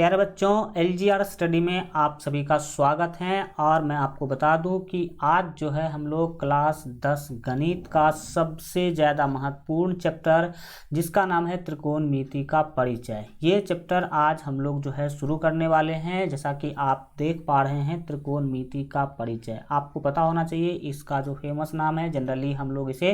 प्यारे बच्चों, LGR study में आप सभी का स्वागत है। और मैं आपको बता दूं कि आज जो है हम लोग क्लास 10 गणित का सबसे ज़्यादा महत्वपूर्ण चैप्टर जिसका नाम है त्रिकोणमिति का परिचय, ये चैप्टर आज हम लोग जो है शुरू करने वाले हैं। जैसा कि आप देख पा रहे हैं, त्रिकोणमिति का परिचय आपको पता होना चाहिए। इसका जो फेमस नाम है, जनरली हम लोग इसे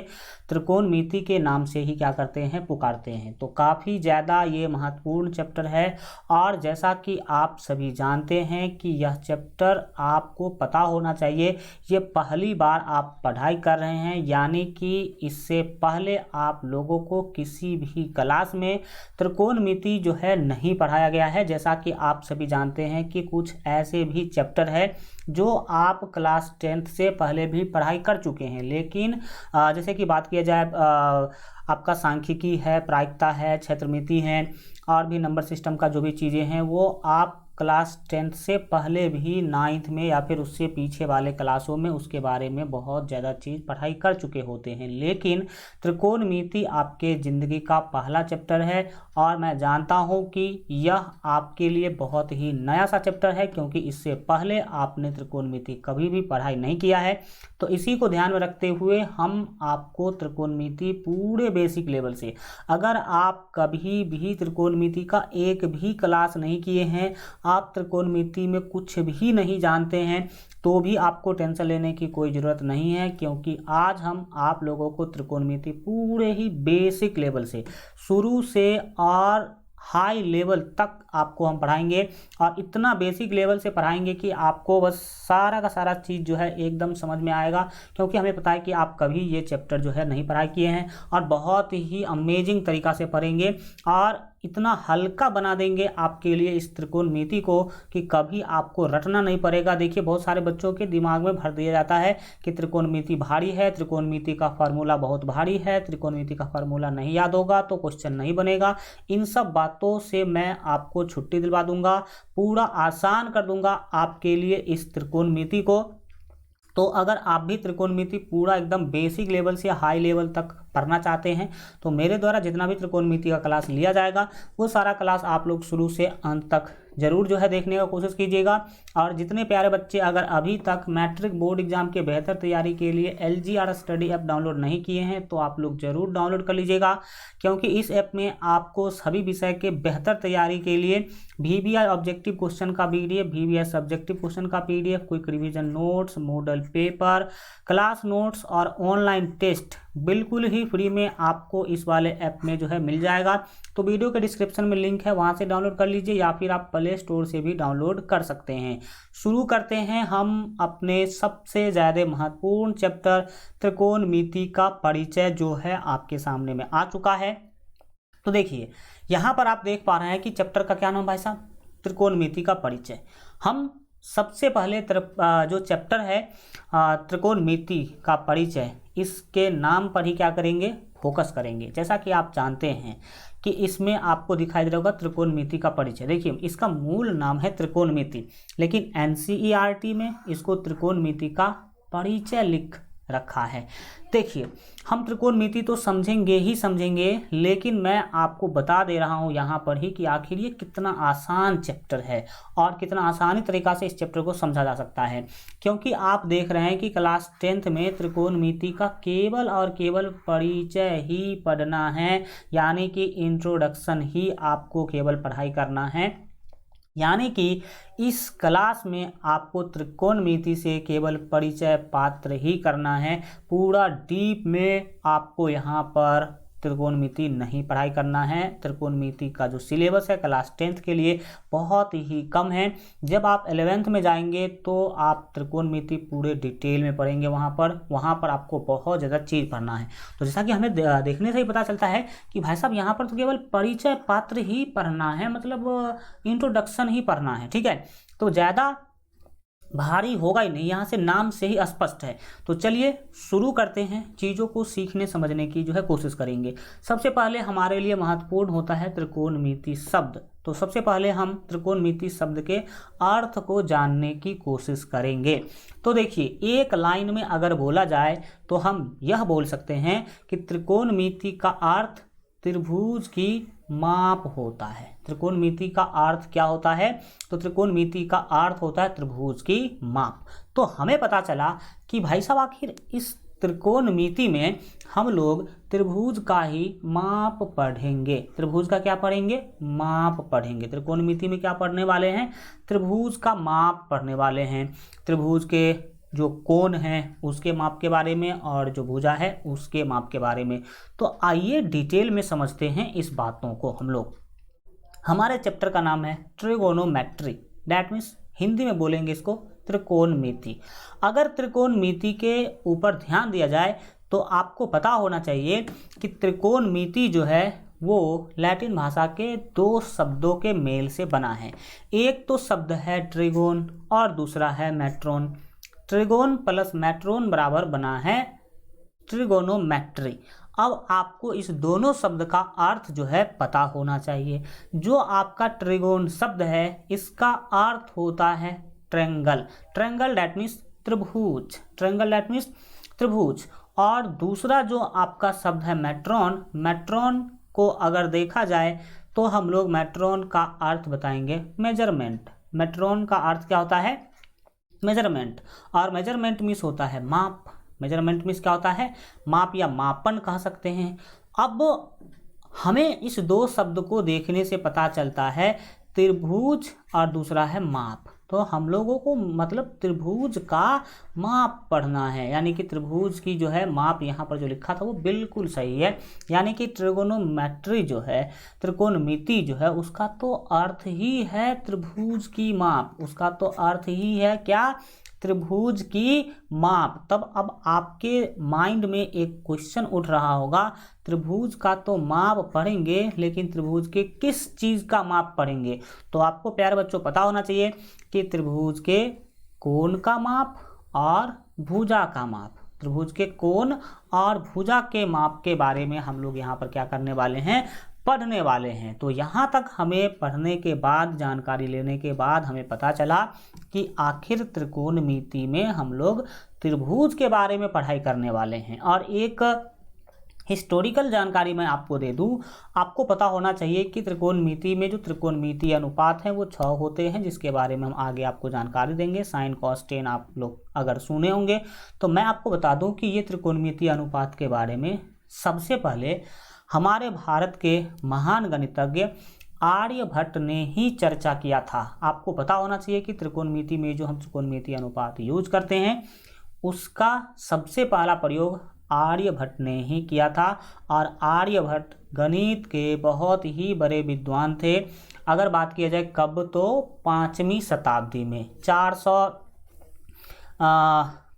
त्रिकोणमिति के नाम से ही क्या करते हैं, पुकारते हैं। तो काफ़ी ज़्यादा ये महत्वपूर्ण चैप्टर है। और जैसा कि आप सभी जानते हैं कि यह चैप्टर आपको पता होना चाहिए। ये पहली बार आप पढ़ाई कर रहे हैं, यानी कि इससे पहले आप लोगों को किसी भी क्लास में त्रिकोणमिति जो है नहीं पढ़ाया गया है। जैसा कि आप सभी जानते हैं कि कुछ ऐसे भी चैप्टर है जो आप क्लास 10th से पहले भी पढ़ाई कर चुके हैं, लेकिन जैसे कि बात किया जाए, आपका सांख्यिकी है, प्रायिकता है, क्षेत्रमिति है और भी नंबर सिस्टम का जो भी चीज़ें हैं वो आप क्लास 10th से पहले भी 9th में या फिर उससे पीछे वाले क्लासों में उसके बारे में बहुत ज़्यादा चीज़ पढ़ाई कर चुके होते हैं। लेकिन त्रिकोणमिति आपके ज़िंदगी का पहला चैप्टर है और मैं जानता हूं कि यह आपके लिए बहुत ही नया सा चैप्टर है, क्योंकि इससे पहले आपने त्रिकोणमिति कभी भी पढ़ाई नहीं किया है। तो इसी को ध्यान में रखते हुए हम आपको त्रिकोणमिति पूरे बेसिक लेवल से, अगर आप कभी भी त्रिकोणमिति का एक भी क्लास नहीं किए हैं, आप त्रिकोणमिति में कुछ भी नहीं जानते हैं, तो भी आपको टेंशन लेने की कोई ज़रूरत नहीं है, क्योंकि आज हम आप लोगों को त्रिकोणमिति पूरे ही बेसिक लेवल से शुरू से और हाई लेवल तक आपको हम पढ़ाएंगे। और इतना बेसिक लेवल से पढ़ाएंगे कि आपको बस सारा का सारा चीज़ जो है एकदम समझ में आएगा, क्योंकि हमें पता है कि आप कभी ये चैप्टर जो है नहीं पढ़ाई किए हैं। और बहुत ही अमेजिंग तरीक़ा से पढ़ेंगे और इतना हल्का बना देंगे आपके लिए इस त्रिकोणमिति को कि कभी आपको रटना नहीं पड़ेगा। देखिए, बहुत सारे बच्चों के दिमाग में भर दिया जाता है कि त्रिकोणमिति भारी है, त्रिकोणमिति का फार्मूला बहुत भारी है, त्रिकोणमिति का फार्मूला नहीं याद होगा तो क्वेश्चन नहीं बनेगा। इन सब बातों से मैं आपको छुट्टी दिलवा दूंगा, पूरा आसान कर दूंगा आपके लिए इस त्रिकोणमिति को। तो अगर आप भी त्रिकोणमिति पूरा एकदम बेसिक लेवल से हाई लेवल तक पढ़ना चाहते हैं, तो मेरे द्वारा जितना भी त्रिकोणमिति का क्लास लिया जाएगा वो सारा क्लास आप लोग शुरू से अंत तक ज़रूर जो है देखने का कोशिश कीजिएगा। और जितने प्यारे बच्चे अगर अभी तक मैट्रिक बोर्ड एग्जाम के बेहतर तैयारी के लिए एलजीआर स्टडी ऐप डाउनलोड नहीं किए हैं, तो आप लोग ज़रूर डाउनलोड कर लीजिएगा, क्योंकि इस ऐप में आपको सभी विषय के बेहतर तैयारी के लिए VBI ऑब्जेक्टिव क्वेश्चन का PDF, VBI सब्जेक्टिव क्वेश्चन का PDF, quick revision notes, model paper, class notes और ऑनलाइन टेस्ट बिल्कुल ही फ्री में आपको इस वाले ऐप में जो है मिल जाएगा। तो वीडियो के डिस्क्रिप्शन में लिंक है, वहां से डाउनलोड कर लीजिए या फिर आप प्ले स्टोर से भी डाउनलोड कर सकते हैं। शुरू करते हैं हम अपने सबसे ज़्यादा महत्वपूर्ण चैप्टर त्रिकोणमिति का परिचय, जो है आपके सामने में आ चुका है। तो देखिए, यहाँ पर आप देख पा रहे हैं कि चैप्टर का क्या नाम भाई साहब, त्रिकोणमिति का परिचय। हम सबसे पहले जो चैप्टर है त्रिकोणमिति का परिचय, इसके नाम पर ही क्या करेंगे, फोकस करेंगे। जैसा कि आप जानते हैं कि इसमें आपको दिखाई दे रहा होगा त्रिकोणमिति का परिचय। देखिए, इसका मूल नाम है त्रिकोणमिति, लेकिन NCERT में इसको त्रिकोणमिति का परिचय लिख रखा है। देखिए, हम त्रिकोणमिति तो समझेंगे ही समझेंगे, लेकिन मैं आपको बता दे रहा हूं यहाँ पर ही कि आखिर ये कितना आसान चैप्टर है और कितना आसानी तरीका से इस चैप्टर को समझा जा सकता है। क्योंकि आप देख रहे हैं कि क्लास 10th में त्रिकोणमिति का केवल और केवल परिचय ही पढ़ना है, यानी कि इंट्रोडक्शन ही आपको केवल पढ़ाई करना है। यानी कि इस क्लास में आपको त्रिकोणमिति से केवल परिचय पात्र ही करना है, पूरा डीप में आपको यहाँ पर त्रिकोणमिति नहीं पढ़ाई करना है। त्रिकोणमिति का जो सिलेबस है क्लास 10th के लिए बहुत ही कम है। जब आप 11th में जाएंगे तो आप त्रिकोणमिति पूरे डिटेल में पढ़ेंगे, वहाँ पर आपको बहुत ज़्यादा चीज़ पढ़ना है। तो जैसा कि हमें देखने से ही पता चलता है कि भाई साहब यहाँ पर तो केवल परिचय पात्र ही पढ़ना है, मतलब इंट्रोडक्शन ही पढ़ना है, ठीक है। तो ज़्यादा भारी होगा ही नहीं, यहाँ से नाम से ही स्पष्ट है। तो चलिए शुरू करते हैं, चीज़ों को सीखने समझने की जो है कोशिश करेंगे। सबसे पहले हमारे लिए महत्वपूर्ण होता है त्रिकोणमिति शब्द। तो सबसे पहले हम त्रिकोणमिति शब्द के अर्थ को जानने की कोशिश करेंगे। तो देखिए, एक लाइन में अगर बोला जाए तो हम यह बोल सकते हैं कि त्रिकोणमिति का अर्थ त्रिभुज की माप होता है। त्रिकोणमिति का अर्थ क्या होता है? तो त्रिकोणमिति का अर्थ होता है त्रिभुज की माप। तो हमें पता चला कि भाई साहब आखिर इस त्रिकोणमिति में हम लोग त्रिभुज का ही माप पढ़ेंगे। त्रिभुज का क्या पढ़ेंगे? माप पढ़ेंगे। त्रिकोणमिति में क्या पढ़ने वाले हैं? त्रिभुज का माप पढ़ने वाले हैं। त्रिभुज के जो कोण है उसके माप के बारे में और जो भुजा है उसके माप के बारे में। तो आइए डिटेल में समझते हैं इस बातों को हम लोग। हमारे चैप्टर का नाम है ट्रिगोनोमेट्री, दैट मीन्स हिंदी में बोलेंगे इसको त्रिकोणमिति। अगर त्रिकोणमिति के ऊपर ध्यान दिया जाए तो आपको पता होना चाहिए कि त्रिकोणमिति जो है वो लैटिन भाषा के दो शब्दों के मेल से बना है। एक तो शब्द है ट्रिगोन और दूसरा है मेट्रोन। ट्रिगोन प्लस मेट्रोन बराबर बना है ट्रिगोनोमेट्री। अब आपको इस दोनों शब्द का अर्थ जो है पता होना चाहिए। जो आपका ट्रिगोन शब्द है इसका अर्थ होता है ट्रायंगल। ट्रायंगल दैट मीन्स त्रिभुज। ट्रायंगल दैट मीन्स त्रिभुज। और दूसरा जो आपका शब्द है मेट्रोन, मेट्रोन को अगर देखा जाए तो हम लोग मेट्रोन का अर्थ बताएंगे मेजरमेंट। मेट्रोन का अर्थ क्या होता है? मेजरमेंट। और मेजरमेंट मीन्स होता है माप। मेजरमेंट मीन्स क्या होता है? माप या मापन कह सकते हैं। अब हमें इस दो शब्द को देखने से पता चलता है त्रिभुज और दूसरा है माप। तो हम लोगों को मतलब त्रिभुज का माप पढ़ना है, यानी कि त्रिभुज की जो है माप यहाँ पर जो लिखा था वो बिल्कुल सही है। यानी कि ट्रिगोनोमेट्री जो है, त्रिकोणमिति जो है, उसका तो अर्थ ही है त्रिभुज की माप। उसका तो अर्थ ही है क्या? त्रिभुज की माप। तब अब आपके माइंड में एक क्वेश्चन उठ रहा होगा, त्रिभुज का तो माप पढ़ेंगे लेकिन त्रिभुज के किस चीज़ का माप पढ़ेंगे? तो आपको प्यारे बच्चों पता होना चाहिए कि त्रिभुज के कोण का माप और भुजा का माप। त्रिभुज के कोण और भुजा के माप के बारे में हम लोग यहाँ पर क्या करने वाले हैं? पढ़ने वाले हैं। तो यहाँ तक हमें पढ़ने के बाद, जानकारी लेने के बाद हमें पता चला कि आखिर त्रिकोणमिति में हम लोग त्रिभुज के बारे में पढ़ाई करने वाले हैं। और एक हिस्टोरिकल जानकारी मैं आपको दे दूं, आपको पता होना चाहिए कि त्रिकोणमिति में जो त्रिकोणमिति अनुपात हैं वो 6 होते हैं, जिसके बारे में हम आगे आपको जानकारी देंगे। साइन कॉस टेन आप लोग अगर सुने होंगे तो मैं आपको बता दूं कि ये त्रिकोणमिति अनुपात के बारे में सबसे पहले हमारे भारत के महान गणितज्ञ आर्यभट्ट ने ही चर्चा किया था। आपको पता होना चाहिए कि त्रिकोणमिति में जो हम त्रिकोणमिति अनुपात यूज करते हैं उसका सबसे पहला प्रयोग आर्यभट्ट ने ही किया था। और आर्यभट्ट गणित के बहुत ही बड़े विद्वान थे। अगर बात किया जाए कब, तो 5वीं शताब्दी में 400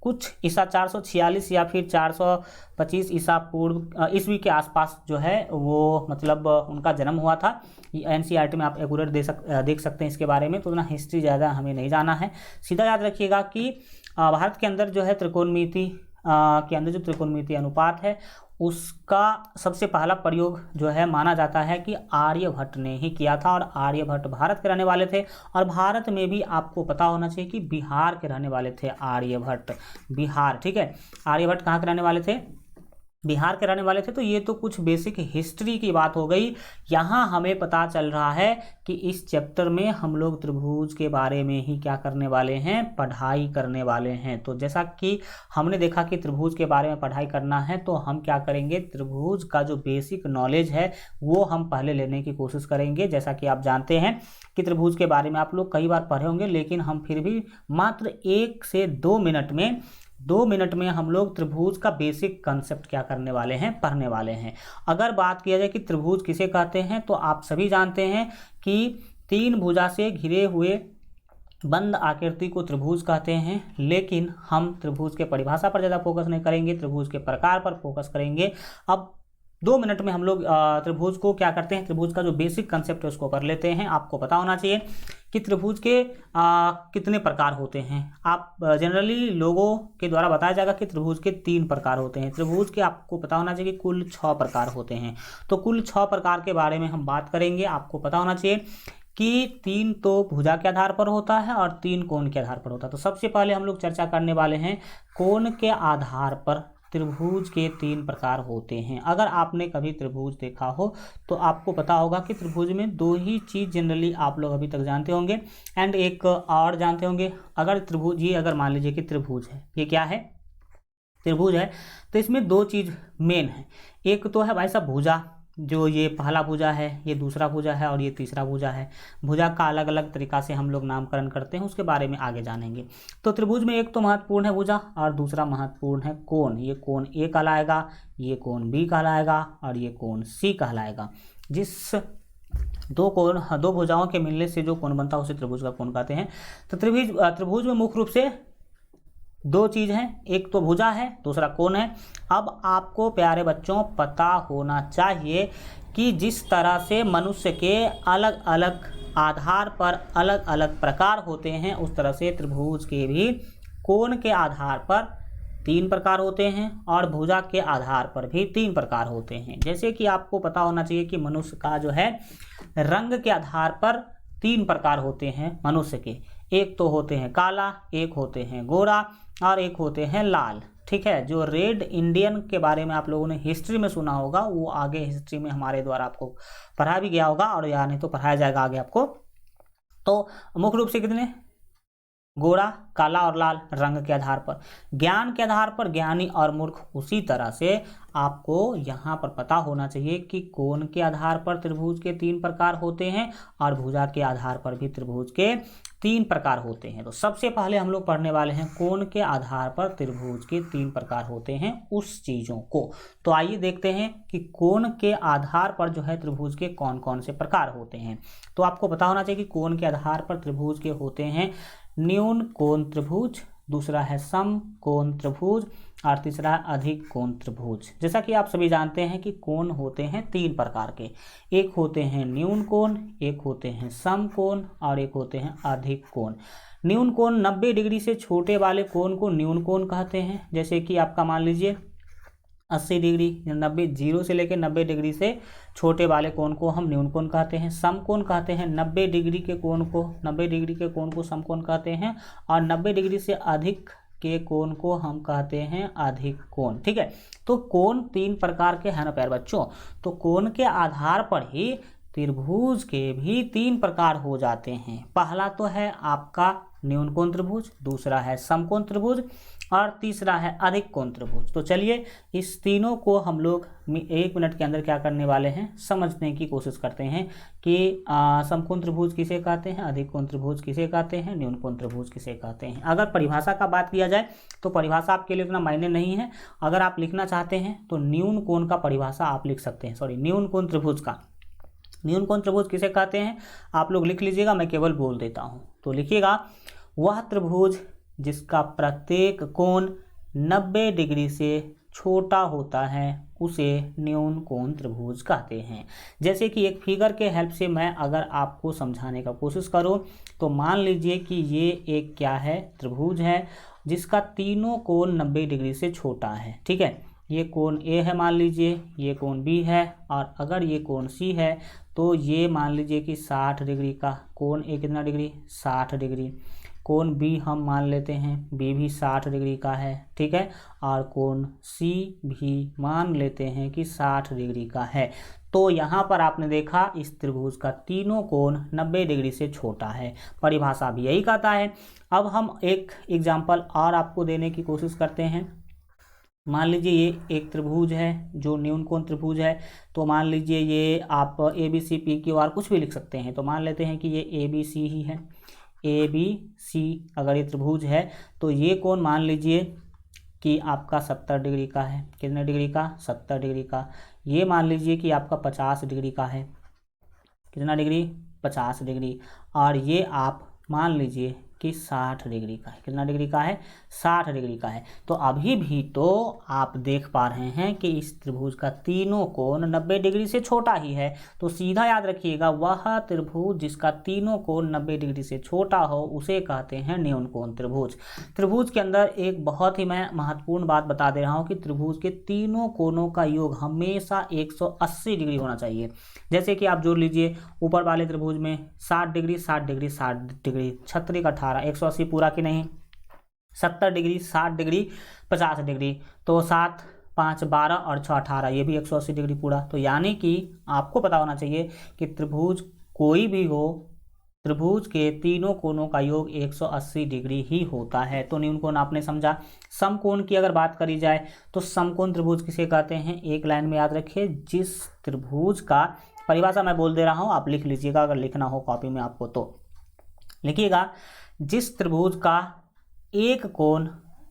कुछ ईसा 446 या फिर 425 ईसा पूर्व ईस्वी के आसपास जो है वो मतलब उनका जन्म हुआ था। एनसीईआरटी में आप एक्यूरेट देख सकते हैं इसके बारे में। तो उतना हिस्ट्री ज़्यादा हमें नहीं जाना है। सीधा याद रखिएगा कि भारत के अंदर जो है त्रिकोणमिति के अंदर जो त्रिकोणमिति अनुपात है उसका सबसे पहला प्रयोग जो है माना जाता है कि आर्यभट्ट ने ही किया था। और आर्यभट्ट भारत के रहने वाले थे। और भारत में भी आपको पता होना चाहिए कि बिहार के रहने वाले थे आर्यभट्ट। बिहार, ठीक है। आर्यभट्ट कहाँ के रहने वाले थे? बिहार के रहने वाले थे। तो ये तो कुछ बेसिक हिस्ट्री की बात हो गई। यहाँ हमें पता चल रहा है कि इस चैप्टर में हम लोग त्रिभुज के बारे में ही क्या करने वाले हैं? पढ़ाई करने वाले हैं। तो जैसा कि हमने देखा कि त्रिभुज के बारे में पढ़ाई करना है तो हम क्या करेंगे? त्रिभुज का जो बेसिक नॉलेज है वो हम पहले लेने की कोशिश करेंगे। जैसा कि आप जानते हैं कि त्रिभुज के बारे में आप लोग कई बार पढ़े होंगे, लेकिन हम फिर भी मात्र 1 से 2 मिनट में हम लोग त्रिभुज का बेसिक कंसेप्ट क्या करने वाले हैं? पढ़ने वाले हैं। अगर बात किया जाए कि त्रिभुज किसे कहते हैं तो आप सभी जानते हैं कि 3 भुजा से घिरे हुए बंद आकृति को त्रिभुज कहते हैं। लेकिन हम त्रिभुज के परिभाषा पर ज़्यादा फोकस नहीं करेंगे, त्रिभुज के प्रकार पर फोकस करेंगे। अब 2 मिनट में हम लोग त्रिभुज को क्या करते हैं? त्रिभुज का जो बेसिक कंसेप्ट है उसको कर लेते हैं। आपको पता होना चाहिए कि त्रिभुज के कितने प्रकार होते हैं। आप जनरली लोगों के द्वारा बताया जाएगा कि त्रिभुज के 3 प्रकार होते हैं। त्रिभुज के आपको पता होना चाहिए कि कुल 6 प्रकार होते हैं। तो कुल 6 प्रकार के बारे में हम बात करेंगे। आपको पता होना चाहिए कि 3 तो भुजा के आधार पर होता है और 3 कोण के आधार पर होता है। तो सबसे पहले हम लोग चर्चा करने वाले हैं कोण के आधार पर त्रिभुज के 3 प्रकार होते हैं। अगर आपने कभी त्रिभुज देखा हो तो आपको पता होगा कि त्रिभुज में 2 ही चीज़ जनरली आप लोग अभी तक जानते होंगे, एंड एक और जानते होंगे। अगर त्रिभुज, ये अगर मान लीजिए कि त्रिभुज है, ये क्या है, त्रिभुज है, तो इसमें 2 चीज़ मेन है। एक तो है भाई साहब भुजा, जो ये पहला भुजा है, ये दूसरा भुजा है और ये तीसरा भुजा है। भुजा का अलग अलग तरीका से हम लोग नामकरण करते हैं, उसके बारे में आगे जानेंगे। तो त्रिभुज में एक तो महत्वपूर्ण है भुजा और दूसरा महत्वपूर्ण है कोण। ये कोण ए कहलाएगा, ये कोण बी कहलाएगा और ये कोण सी कहलाएगा। जिस दो भुजाओं के मिलने से जो कोण बनता है उसे त्रिभुज का कोण कहते हैं। तो त्रिभुज में मुख्य रूप से 2 चीज़ हैं, एक तो भुजा है, दूसरा कोण है। अब आपको प्यारे बच्चों पता होना चाहिए कि जिस तरह से मनुष्य के अलग अलग आधार पर अलग अलग प्रकार होते हैं, उस तरह से त्रिभुज के भी कोण के आधार पर 3 प्रकार होते हैं और भुजा के आधार पर भी 3 प्रकार होते हैं। जैसे कि आपको पता होना चाहिए कि मनुष्य का जो है रंग के आधार पर 3 प्रकार होते हैं मनुष्य के। एक तो होते हैं काला, एक होते हैं गोरा और एक होते हैं लाल। ठीक है, जो रेड इंडियन के बारे में आप लोगों ने हिस्ट्री में सुना होगा, वो आगे हिस्ट्री में हमारे द्वारा आपको पढ़ाया भी गया होगा और या नहीं तो पढ़ाया जाएगा आगे आपको। तो मुख्य रूप से कितने, गोरा, काला और लाल रंग के आधार पर। ज्ञान के आधार पर ज्ञानी और मूर्ख। उसी तरह से आपको यहाँ पर पता होना चाहिए कि कोण के आधार पर त्रिभुज के 3 प्रकार होते हैं और भुजा के आधार पर भी त्रिभुज के 3 प्रकार होते हैं। तो सबसे पहले हम लोग पढ़ने वाले हैं कोण के आधार पर त्रिभुज के 3 प्रकार होते हैं उस चीज़ों को। तो आइए देखते हैं कि कोण के आधार पर जो है त्रिभुज के कौन कौन से प्रकार होते हैं। तो आपको पता होना चाहिए कि कोण के आधार पर त्रिभुज के होते हैं न्यून कोण त्रिभुज, दूसरा है सम कोण त्रिभुज और तीसरा है अधिक कोण त्रिभुज। जैसा कि आप सभी जानते हैं कि कोण होते हैं 3 प्रकार के, एक होते हैं न्यून कोण, एक होते हैं सम कोण और एक होते हैं अधिक कोण। न्यून कोण 90 डिग्री से छोटे वाले कोण को न्यून कोण कहते हैं। जैसे कि आपका मान लीजिए 80 डिग्री, 90 जीरो से लेकर 90 डिग्री से छोटे वाले कोण को हम न्यून कोण कहते हैं। सम कोण कहते हैं 90 डिग्री के कोण को सम कोण कहते हैं और 90 डिग्री से अधिक के कोण को हम कहते हैं अधिक कोण। ठीक है, तो कोण 3 प्रकार के हैं ना प्यारे बच्चों। तो कोण के आधार पर ही त्रिभुज के भी 3 प्रकार हो जाते हैं। पहला तो है आपका न्यून कोण त्रिभुज, दूसरा है समकोण त्रिभुज और तीसरा है अधिक कोण त्रिभुज। तो चलिए इस तीनों को हम लोग 1 मिनट के अंदर क्या करने वाले हैं, समझने की कोशिश करते हैं कि समकोण त्रिभुज किसे कहते हैं, अधिक कोण त्रिभुज किसे कहते हैं, न्यून कोण त्रिभुज किसे कहते हैं। अगर परिभाषा का बात किया जाए तो परिभाषा आपके लिए उतना मायने नहीं है। अगर आप लिखना चाहते हैं तो न्यून कोण का परिभाषा आप लिख सकते हैं, न्यून कोण त्रिभुज का। न्यून कोण त्रिभुज किसे कहते हैं आप लोग लिख लीजिएगा, मैं केवल बोल देता हूँ। तो लिखिएगा, वह त्रिभुज जिसका प्रत्येक कोण 90 डिग्री से छोटा होता है उसे न्यून कोण त्रिभुज कहते हैं। जैसे कि एक फिगर के हेल्प से मैं अगर आपको समझाने का कोशिश करूं तो मान लीजिए कि ये एक क्या है, त्रिभुज है जिसका तीनों कोण 90 डिग्री से छोटा है। ठीक है, ये कोण ए है मान लीजिए, ये कोण बी है और अगर ये कोण सी है तो ये मान लीजिए कि 60 डिग्री का कोण ए कितना डिग्री, 60 डिग्री। कोण बी हम मान लेते हैं, बी भी 60 डिग्री का है। ठीक है, और कोण सी भी मान लेते हैं कि 60 डिग्री का है। तो यहाँ पर आपने देखा इस त्रिभुज का तीनों कोण 90 डिग्री से छोटा है, परिभाषा भी यही कहता है। अब हम एक एग्जाम्पल और आपको देने की कोशिश करते हैं। मान लीजिए ये एक त्रिभुज है जो न्यून कोण त्रिभुज है। तो मान लीजिए ये आप A B C P Q R कुछ भी लिख सकते हैं। तो मान लेते हैं कि ये ए बी सी ही है, ए बी सी अगर ये त्रिभुज है तो ये कोण मान लीजिए कि आपका 70 डिग्री का है। कितने डिग्री का, 70 डिग्री का। ये मान लीजिए कि आपका 50 डिग्री का है। कितना डिग्री, 50 डिग्री। और ये आप मान लीजिए कि 60 डिग्री का है। कितना डिग्री का है, 60 डिग्री का है। तो अभी भी तो आप देख पा रहे हैं कि इस त्रिभुज का तीनों कोण 90 डिग्री से छोटा ही है। तो सीधा याद रखिएगा, वह त्रिभुज जिसका तीनों कोण 90 डिग्री से छोटा हो उसे कहते हैं न्यून कोण त्रिभुज। त्रिभुज के अंदर एक बहुत ही मैं महत्वपूर्ण बात बता दे रहा हूँ कि त्रिभुज के तीनों कोणों का योग हमेशा 180 डिग्री होना चाहिए। जैसे कि आप जोड़ लीजिए, ऊपर वाले त्रिभुज में 60 डिग्री 60 डिग्री 60 डिग्री, 36 का 18, 180 पूरा कि नहीं, 70 डिग्री, 60 डिग्री, 50 डिग्री। तो 7, 5, 12 और 6, 18, ये भी 180 डिग्री पूरा। तो यानी कि आपको पता होना चाहिए कि त्रिभुज कोई भी हो, त्रिभुज के तीनों कोणों का योग 180 डिग्री ही होता है। तो न्यून कोण आपने समझा। समकोण की अगर बात करी जाए तो समकोण त्रिभुज किसे कहते हैं, एक लाइन में याद रखिए, जिस त्रिभुज का, परिभाषा मैं बोल दे रहा हूँ, आप लिख लीजिएगा अगर लिखना हो कॉपी में आपको तो लिखिएगा। जिस त्रिभुज का एक कोण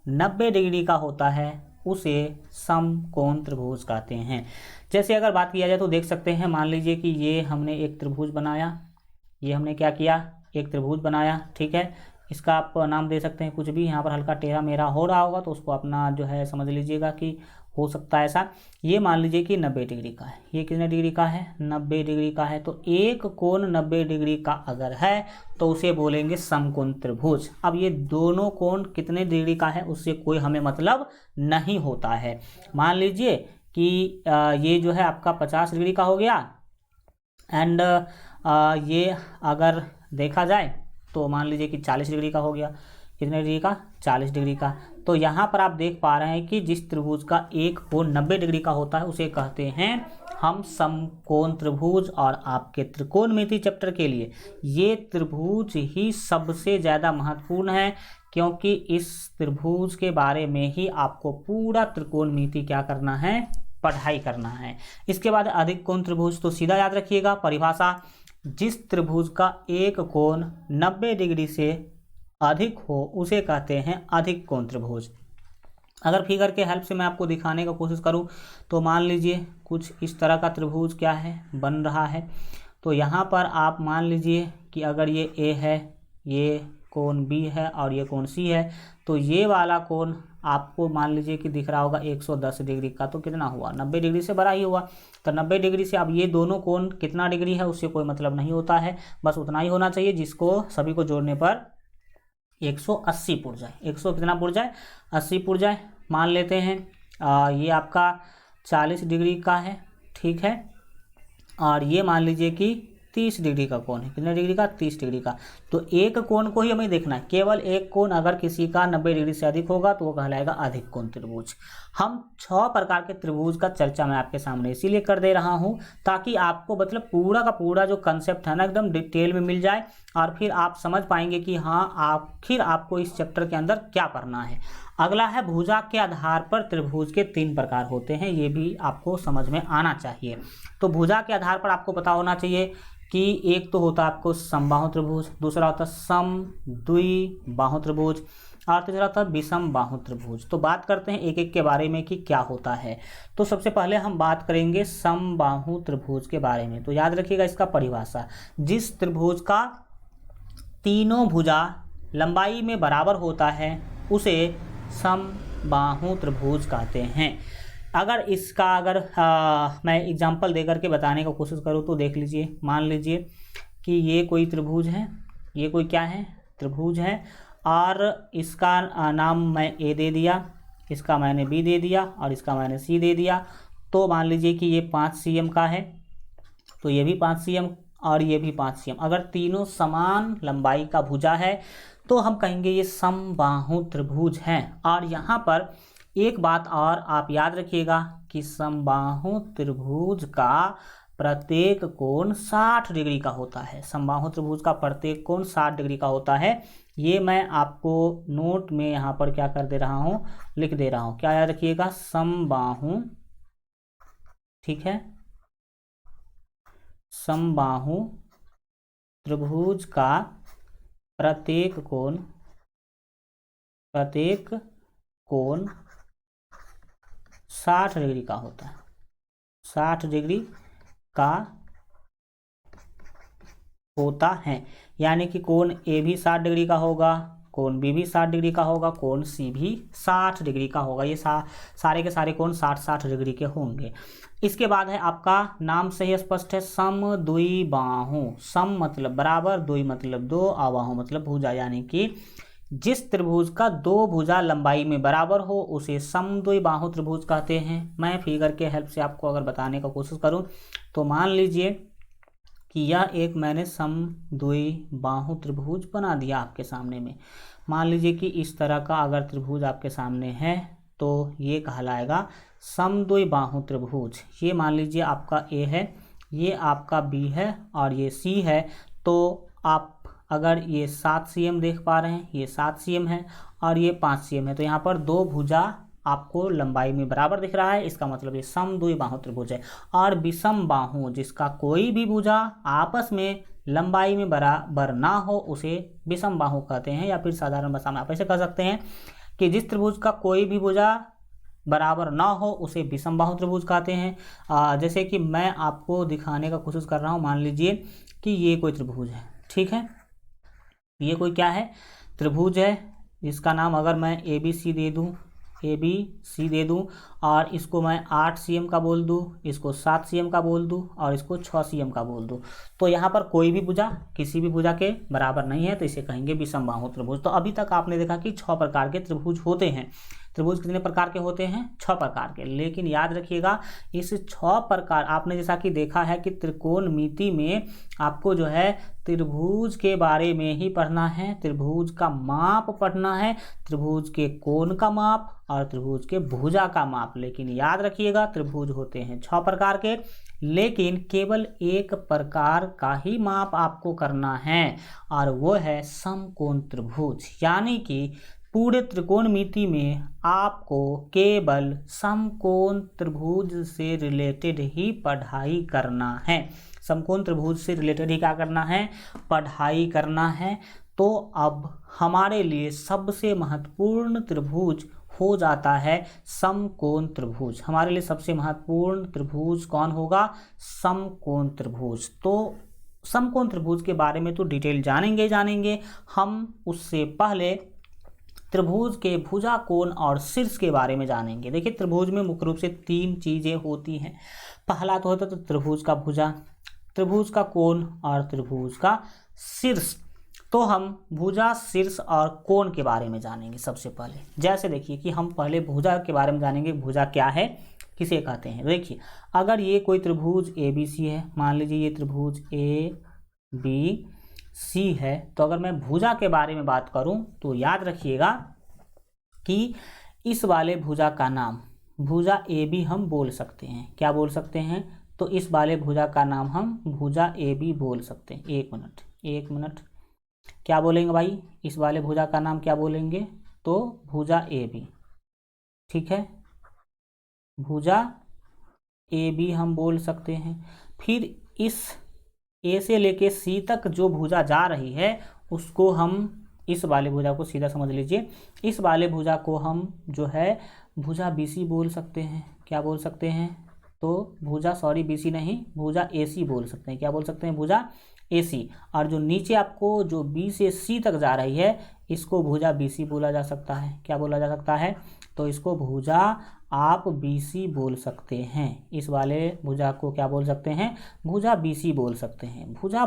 90 डिग्री का होता है उसे समकोण त्रिभुज कहते हैं। जैसे अगर बात किया जाए तो देख सकते हैं, मान लीजिए कि ये हमने एक त्रिभुज बनाया, ये हमने क्या किया, एक त्रिभुज बनाया, ठीक है। इसका आप नाम दे सकते हैं कुछ भी, यहाँ पर हल्का टेढ़ा मेढ़ा हो रहा होगा तो उसको अपना जो है समझ लीजिएगा कि हो सकता है ऐसा। ये मान लीजिए कि 90 डिग्री का है, ये कितने डिग्री का है, 90 डिग्री का है। तो एक कोण 90 डिग्री का अगर है तो उसे बोलेंगे समकोण त्रिभुज। अब ये दोनों कोण कितने डिग्री का है उससे कोई हमें मतलब नहीं होता है। मान लीजिए कि ये जो है आपका 50 डिग्री का हो गया, एंड ये अगर देखा जाए तो मान लीजिए कि 40 डिग्री का हो गया। कितने डिग्री का, 40 डिग्री का। तो यहाँ पर आप देख पा रहे हैं कि जिस त्रिभुज का एक कोण 90 डिग्री का होता है उसे कहते हैं हम समकोण त्रिभुज। और आपके त्रिकोणमिति चैप्टर के लिए ये त्रिभुज ही सबसे ज़्यादा महत्वपूर्ण है, क्योंकि इस त्रिभुज के बारे में ही आपको पूरा त्रिकोणमिति क्या करना है, पढ़ाई करना है। इसके बाद अधिक कोण त्रिभुज, तो सीधा याद रखिएगा परिभाषा, जिस त्रिभुज का एक कोण 90 डिग्री से अधिक हो उसे कहते हैं अधिक कोण त्रिभुज। अगर फिगर के हेल्प से मैं आपको दिखाने का कोशिश करूं तो मान लीजिए कुछ इस तरह का त्रिभुज क्या है, बन रहा है। तो यहाँ पर आप मान लीजिए कि अगर ये ए है, ये कोण बी है और ये कोण सी है, तो ये वाला कोण आपको मान लीजिए कि दिख रहा होगा 110 डिग्री का। तो कितना हुआ, 90 डिग्री से बड़ा ही हुआ। तो 90 डिग्री से अब ये दोनों कोण कितना डिग्री है उससे कोई मतलब नहीं होता है, बस उतना ही होना चाहिए जिसको सभी को जोड़ने पर 180 पुर जाए। 100 कितना पुर जाए, 80 पुर जाए। मान लेते हैं ये आपका 40 डिग्री का है, ठीक है। और ये मान लीजिए कि 30 डिग्री का कोण है। कितने डिग्री का, 30 डिग्री का। तो एक कोण को ही हमें देखना है, केवल एक कोण अगर किसी का 90 डिग्री से अधिक होगा तो वो कहलाएगा अधिक कोण त्रिभुज। हम 6 प्रकार के त्रिभुज का चर्चा मैं आपके सामने इसीलिए कर दे रहा हूँ ताकि आपको मतलब पूरा का पूरा जो कंसेप्ट है ना एकदम डिटेल में मिल जाए, और फिर आप समझ पाएंगे कि हाँ आखिर आपको इस चैप्टर के अंदर क्या पढ़ना है। अगला है भुजा के आधार पर त्रिभुज के 3 प्रकार होते हैं, ये भी आपको समझ में आना चाहिए। तो भुजा के आधार पर आपको पता होना चाहिए कि एक तो होता है आपको समबाहु त्रिभुज, दूसरा होता है समद्विबाहु त्रिभुज, और तीसरा होता है विषम बाहु त्रिभुज। तो बात करते हैं एक एक के बारे में कि क्या होता है। तो सबसे पहले हम बात करेंगे समबाहु त्रिभुज के बारे में। तो याद रखिएगा इसका परिभाषा, जिस त्रिभुज का तीनों भुजा लंबाई में बराबर होता है उसे समबाहु त्रिभुज कहते हैं। अगर इसका मैं एग्जांपल देकर के बताने का कोशिश करूँ तो देख लीजिए, मान लीजिए कि ये कोई त्रिभुज है, ये कोई क्या है, त्रिभुज है, और इसका नाम मैं ए दे दिया, इसका मैंने बी दे दिया और इसका मैंने सी दे दिया। तो मान लीजिए कि ये 5 cm का है, तो ये भी 5 cm और ये भी 5 cm। अगर तीनों समान लंबाई का भुजा है तो हम कहेंगे ये समबाहु त्रिभुज है। और यहाँ पर एक बात और आप याद रखिएगा कि समबाहु त्रिभुज का प्रत्येक कोण 60 डिग्री का होता है। समबाहु त्रिभुज का प्रत्येक कोण 60 डिग्री का होता है। ये मैं आपको नोट में यहाँ पर क्या कर दे रहा हूँ, लिख दे रहा हूँ। क्या याद रखिएगा, समबाहु, ठीक है, समबाहु त्रिभुज का प्रत्येक कोण 60 डिग्री का होता है। 60 डिग्री का होता है, यानी कि कोण ए भी 60 डिग्री का होगा, कोण बी भी 60 डिग्री का होगा, कोण सी भी 60 डिग्री का होगा। ये सारे के सारे कोण 60-60 डिग्री के होंगे। इसके बाद है आपका नाम से ही स्पष्ट है, समद्विबाहु। सम मतलब बराबर, द्वि मतलब 2, अबाहु मतलब भुजा, यानी कि जिस त्रिभुज का 2 भुजा लंबाई में बराबर हो उसे समद्विबाहु त्रिभुज कहते हैं। मैं फिगर के हेल्प से आपको अगर बताने का कोशिश करूं तो मान लीजिए कि यह एक मैंने समद्विबाहु त्रिभुज बना दिया आपके सामने में। मान लीजिए कि इस तरह का अगर त्रिभुज आपके सामने है तो ये कहलाएगा समद्विबाहु त्रिभुज। ये मान लीजिए आपका ए है, ये आपका बी है और ये सी है। तो आप अगर ये 7 cm देख पा रहे हैं, ये 7 cm है और ये 5 cm है, तो यहाँ पर दो भुजा आपको लंबाई में बराबर दिख रहा है, इसका मतलब ये समद्विबाहु त्रिभुज है। और विषम बाहु जिसका कोई भी भुजा आपस में लंबाई में बराबर ना हो उसे विषम बाहु कहते हैं, या फिर साधारण भाषा में आप ऐसे कह सकते हैं कि जिस त्रिभुज का कोई भी भुजा बराबर ना हो उसे विषम बाहु त्रिभुज कहते हैं। जैसे कि मैं आपको दिखाने का कोशिश कर रहा हूँ, मान लीजिए कि ये कोई त्रिभुज है, ठीक है, ये कोई क्या है, त्रिभुज है, जिसका नाम अगर मैं ए बी सी दे दूं और इसको मैं 8 cm का बोल दूं, इसको 7 cm का बोल दूं और इसको 6 cm का बोल दूं, तो यहाँ पर कोई भी भुजा किसी भी भुजा के बराबर नहीं है, तो इसे कहेंगे विषम बाहु त्रिभुज। तो अभी तक आपने देखा कि 6 प्रकार के त्रिभुज होते हैं। त्रिभुज कितने प्रकार के होते हैं? 6 प्रकार के। लेकिन याद रखिएगा इस 6 प्रकार, आपने जैसा कि देखा है कि त्रिकोणमिति में आपको जो है त्रिभुज के बारे में ही पढ़ना है, त्रिभुज का माप पढ़ना है, त्रिभुज के कोण का माप और त्रिभुज के भुजा का माप। लेकिन याद रखिएगा त्रिभुज होते हैं 6 प्रकार के, लेकिन केवल एक प्रकार का ही माप आपको करना है और वो है समकोण त्रिभुज। यानी कि पूरे त्रिकोणमिति में आपको केवल समकोण त्रिभुज से रिलेटेड ही पढ़ाई करना है, समकोण त्रिभुज से रिलेटेड ही क्या करना है? पढ़ाई करना है। तो अब हमारे लिए सबसे महत्वपूर्ण त्रिभुज हो जाता है समकोण त्रिभुज। हमारे लिए सबसे महत्वपूर्ण त्रिभुज कौन होगा? समकोण त्रिभुज। तो समकोण त्रिभुज के बारे में तो डिटेल जानेंगे हम, उससे पहले त्रिभुज के भुजा, कोण और शीर्ष के बारे में जानेंगे। देखिए त्रिभुज में मुख्य रूप से 3 चीज़ें होती हैं। पहला तो होता है त्रिभुज का भुजा, त्रिभुज का कोण और त्रिभुज का शीर्ष। तो हम भुजा, शीर्ष और कोण के बारे में जानेंगे सबसे पहले। जैसे देखिए कि हम पहले भुजा के बारे में जानेंगे, भुजा क्या है, किसे कहते हैं। देखिए अगर ये कोई त्रिभुज ए बी सी है, मान लीजिए ये त्रिभुज ए बी सी है, तो अगर मैं भुजा के बारे में बात करूं तो याद रखिएगा कि इस वाले भुजा का नाम भुजा ए बी हम बोल सकते हैं। क्या बोल सकते हैं? तो इस वाले भुजा का नाम हम भुजा ए बी बोल सकते हैं। एक मिनट क्या बोलेंगे भाई? इस वाले भुजा का नाम क्या बोलेंगे? तो भुजा ए बी, ठीक है, भुजा ए बी हम बोल सकते हैं। फिर इस ए से लेके सी तक जो भुजा जा रही है उसको हम, इस वाले भुजा को सीधा समझ लीजिए, इस वाले भुजा को हम जो है भुजा बी सी बोल सकते हैं। क्या बोल सकते हैं? तो भुजा, सॉरी बी सी नहीं, भुजा ए सी बोल सकते हैं। क्या बोल सकते हैं? भुजा ए सी। और जो नीचे आपको जो बी से सी तक जा रही है इसको भुजा बी सी बोला जा सकता है। क्या बोला जा सकता है? तो इसको भुजा आप बी सी बोल सकते हैं। इस वाले भुजा को क्या बोल सकते हैं? भुजा बी सी बोल सकते हैं। भुजा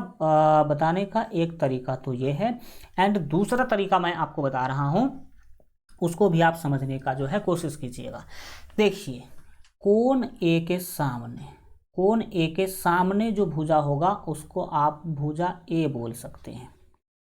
बताने का एक तरीका तो ये है, एंड दूसरा तरीका मैं आपको बता रहा हूँ, उसको भी आप समझने का जो है कोशिश कीजिएगा। देखिए कोण ए के सामने जो भुजा होगा उसको आप भुजा ए बोल सकते हैं।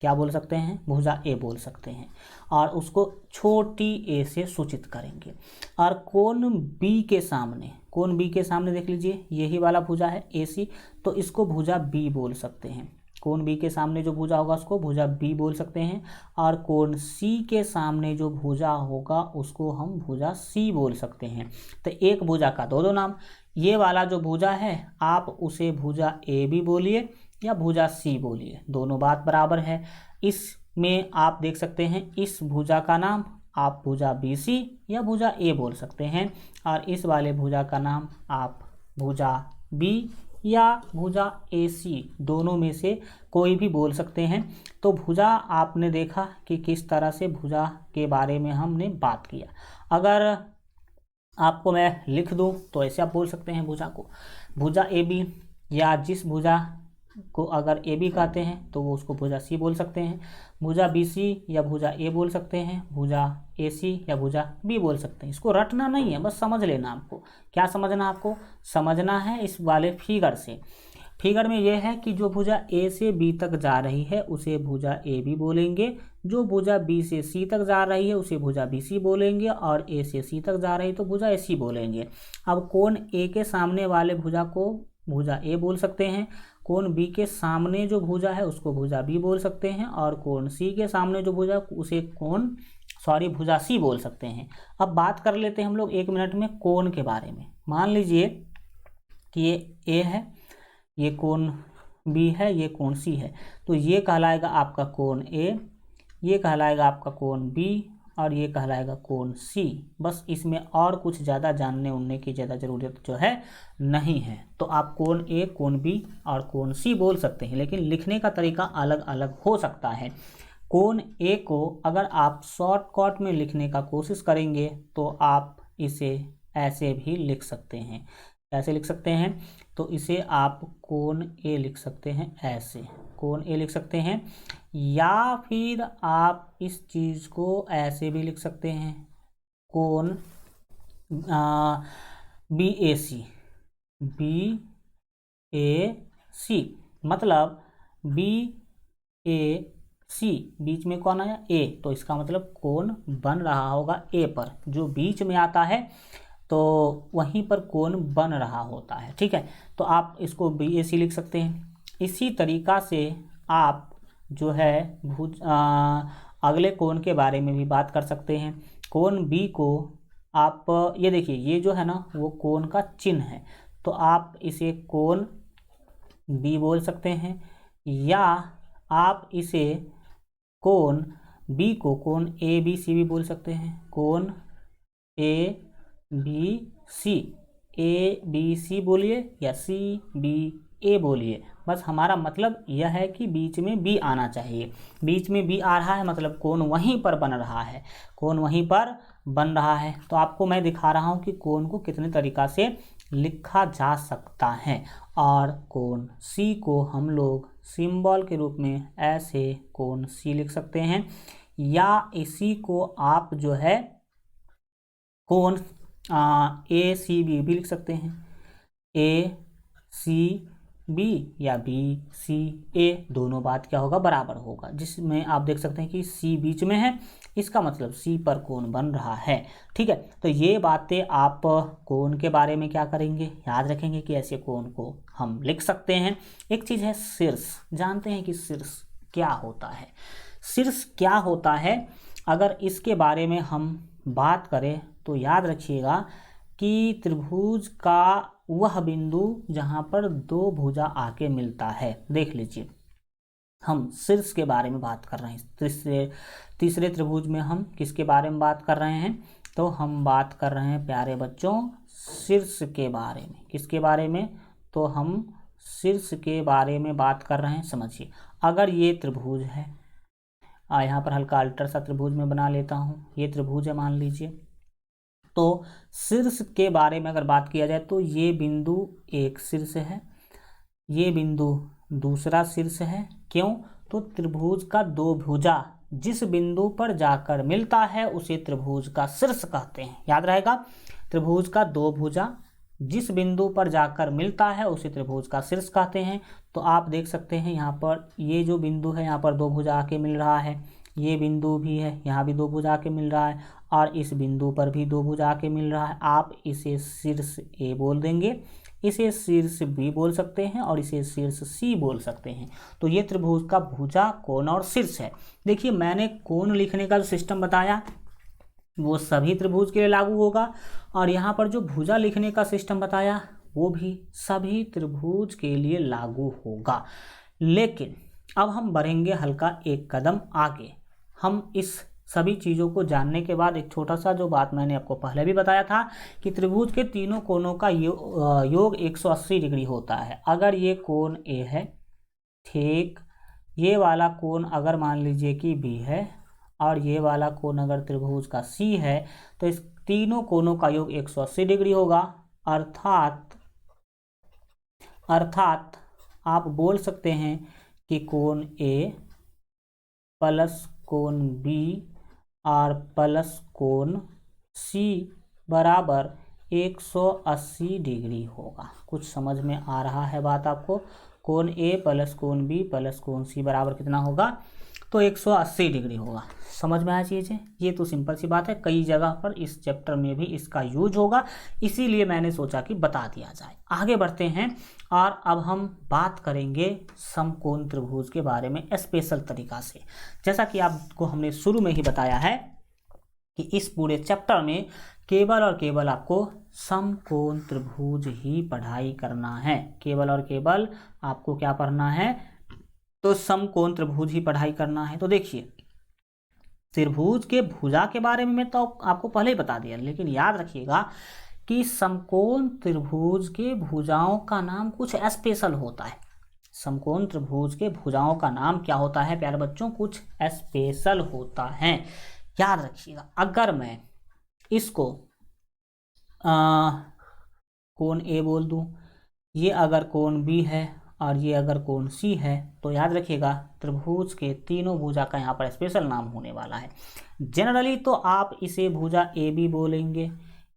क्या बोल सकते हैं? भुजा ए बोल सकते हैं, और उसको छोटी ए से सूचित करेंगे। और कोण बी के सामने देख लीजिए यही वाला भुजा है ए सी, तो इसको भुजा बी बोल सकते हैं। कोण बी के सामने जो भुजा होगा उसको भुजा बी बोल सकते हैं, और कोण सी के सामने जो भुजा होगा उसको हम भुजा सी बोल सकते हैं। तो एक भुजा का दो नाम। ये वाला जो भुजा है आप उसे भुजा ए बी बोलिए या भुजा सी बोलिए, दोनों बात बराबर है। इसमें आप देख सकते हैं इस भुजा का नाम आप भुजा बी सी या भुजा ए बोल सकते हैं, और इस वाले भुजा का नाम आप भुजा बी या भुजा ए सी, दोनों में से कोई भी बोल सकते हैं। तो भुजा आपने देखा कि किस तरह से भुजा के बारे में हमने बात किया। अगर आपको मैं लिख दूं तो ऐसे आप बोल सकते हैं भुजा को, भुजा ए बी, या जिस भुजा को अगर ए बी कहते हैं तो वो उसको भुजा सी बोल सकते हैं, भुजा बी सी या भुजा ए बोल सकते हैं, भुजा ए सी या भुजा बी बोल सकते हैं। इसको रटना नहीं है, बस समझ लेना। आपको क्या समझना? आपको समझना है इस वाले फिगर से। फिगर में यह है कि जो भुजा ए से बी तक जा रही है उसे भुजा ए बी बोलेंगे, जो भुजा बी से सी तक जा रही है उसे भुजा बी सी बोलेंगे, और ए से सी तक जा रही है तो भुजा ए सी बोलेंगे। अब कोण ए के सामने वाले भुजा को भुजा ए बोल सकते हैं, कोण बी के सामने जो भुजा है उसको भुजा बी बोल सकते हैं, और कोण सी के सामने जो भुजा उसे भुजा सी बोल सकते हैं। अब बात कर लेते हैं हम लोग 1 मिनट में कोण के बारे में। मान लीजिए कि ये ए है, ये कोण बी है, ये कोण सी है, तो ये कहलाएगा आपका कोण ए, ये कहलाएगा आपका कोण बी, और ये कहलाएगा कोण सी। बस इसमें और कुछ ज़्यादा जानने उनने की ज़्यादा ज़रूरत जो है नहीं है। तो आप कोण ए, कोण बी और कोण सी बोल सकते हैं, लेकिन लिखने का तरीका अलग अलग हो सकता है। कोण ए को अगर आप शॉर्टकट में लिखने का कोशिश करेंगे तो आप इसे ऐसे भी लिख सकते हैं। कैसे लिख सकते हैं? तो इसे आप कोण ए लिख सकते हैं, ऐसे कोण ए लिख सकते हैं, या फिर आप इस चीज़ को ऐसे भी लिख सकते हैं, कोण बी ए सी, बी ए सी, मतलब बी ए सी, बीच में कौन आया? ए, तो इसका मतलब कोण बन रहा होगा ए पर, जो बीच में आता है तो वहीं पर कोण बन रहा होता है। ठीक है, तो आप इसको बी ए सी लिख सकते हैं। इसी तरीका से आप जो है अगले कोण के बारे में भी बात कर सकते हैं। कोण बी को आप ये देखिए, ये जो है ना वो कोण का चिन्ह है, तो आप इसे कोण बी बोल सकते हैं, या आप इसे कोण बी को कोण ए बी सी भी बोल सकते हैं, कोण ए बी सी, ए बी सी बोलिए या सी बी ए बोलिए, बस हमारा मतलब यह है कि बीच में बी आना चाहिए। बीच में बी आ रहा है मतलब कोण वहीं पर बन रहा है, कोण वहीं पर बन रहा है। तो आपको मैं दिखा रहा हूँ कि कोण को कितने तरीक़ा से लिखा जा सकता है। और कोण सी को हम लोग सिंबल के रूप में ऐसे कोण सी लिख सकते हैं, या इसी को आप जो है कोण ए सी बी भी लिख सकते हैं, ए सी बी या बी सी ए, दोनों बात क्या होगा? बराबर होगा। जिसमें आप देख सकते हैं कि सी बीच में है, इसका मतलब सी पर कोण बन रहा है। ठीक है, तो ये बातें आप कोण के बारे में क्या करेंगे? याद रखेंगे कि ऐसे कोण को हम लिख सकते हैं। एक चीज़ है शीर्ष। जानते हैं कि शीर्ष क्या होता है? शीर्ष क्या होता है अगर इसके बारे में हम बात करें तो याद रखिएगा कि त्रिभुज का वह बिंदु जहाँ पर दो भुजा आके मिलता है। देख लीजिए, हम शीर्ष के बारे में बात कर रहे हैं। तीसरे त्रिभुज में हम किसके बारे में बात कर रहे हैं? तो हम बात कर रहे हैं प्यारे बच्चों शीर्ष के बारे में। किसके बारे में? तो हम शीर्ष के बारे में बात कर रहे हैं। समझिए, अगर ये त्रिभुज है, यहाँ पर हल्का अल्टर सा त्रिभुज में बना लेता हूँ, ये त्रिभुज है मान लीजिए, तो शीर्ष के बारे में अगर बात किया जाए तो ये बिंदु एक शीर्ष है, ये बिंदु दूसरा शीर्ष है। क्यों? तो त्रिभुज का दो भुजा जिस बिंदु पर जाकर मिलता है उसे त्रिभुज का शीर्ष कहते हैं। याद रहेगा, त्रिभुज का दो भुजा जिस बिंदु पर जाकर मिलता है उसे त्रिभुज का शीर्ष कहते हैं। तो आप देख सकते हैं यहाँ पर ये जो बिंदु है, यहाँ पर दो भुजा आके मिल रहा है, ये बिंदु भी है, यहाँ भी दो भुजा आके मिल रहा है, और इस बिंदु पर भी दो भुजा आके मिल रहा है। आप इसे शीर्ष ए बोल देंगे, इसे शीर्ष बी बोल सकते हैं, और इसे शीर्ष सी बोल सकते हैं। तो ये त्रिभुज का भुजा, कोण और शीर्ष है। देखिए, मैंने कोण लिखने का जो सिस्टम बताया वो सभी त्रिभुज के लिए लागू होगा, और यहाँ पर जो भुजा लिखने का सिस्टम बताया वो भी सभी त्रिभुज के लिए लागू होगा। लेकिन अब हम बढ़ेंगे हल्का एक कदम आगे। हम इस सभी चीज़ों को जानने के बाद एक छोटा सा जो बात मैंने आपको पहले भी बताया था कि त्रिभुज के तीनों कोणों का योग 180 डिग्री होता है। अगर ये कोण ए है, ठीक, ये वाला कोण अगर मान लीजिए कि बी है, और ये वाला कोण अगर त्रिभुज का सी है, तो इस तीनों कोणों का योग 180 डिग्री होगा। अर्थात आप बोल सकते हैं कि कोण ए प्लस कोण बी और प्लस कोण सी बराबर 180 डिग्री होगा। कुछ समझ में आ रहा है बात आपको? कोण ए प्लस कोण बी प्लस कोण सी बराबर कितना होगा, तो 180 डिग्री होगा। समझ में आया चीज़ें? ये तो सिंपल सी बात है, कई जगह पर इस चैप्टर में भी इसका यूज होगा, इसीलिए मैंने सोचा कि बता दिया जाए। आगे बढ़ते हैं और अब हम बात करेंगे समकोण त्रिभुज के बारे में स्पेशल तरीका से। जैसा कि आपको हमने शुरू में ही बताया है कि इस पूरे चैप्टर में केवल और केवल आपको समकोण त्रिभुज ही पढ़ाई करना है। केवल और केवल आपको क्या पढ़ना है, तो समकोण त्रिभुज ही पढ़ाई करना है। तो देखिए, त्रिभुज के भुजा के बारे में तो आपको पहले ही बता दिया, लेकिन याद रखिएगा कि समकोण त्रिभुज के भुजाओं का नाम कुछ स्पेशल होता है। समकोण त्रिभुज के भुजाओं का नाम क्या होता है प्यारे बच्चों, कुछ स्पेशल होता है। याद रखिएगा, अगर मैं इसको कोण ए बोल दूं, ये अगर कोण बी है और ये अगर कोण सी है, तो याद रखिएगा त्रिभुज के तीनों भुजा का यहाँ पर स्पेशल नाम होने वाला है। जनरली तो आप इसे भुजा ए बी बोलेंगे,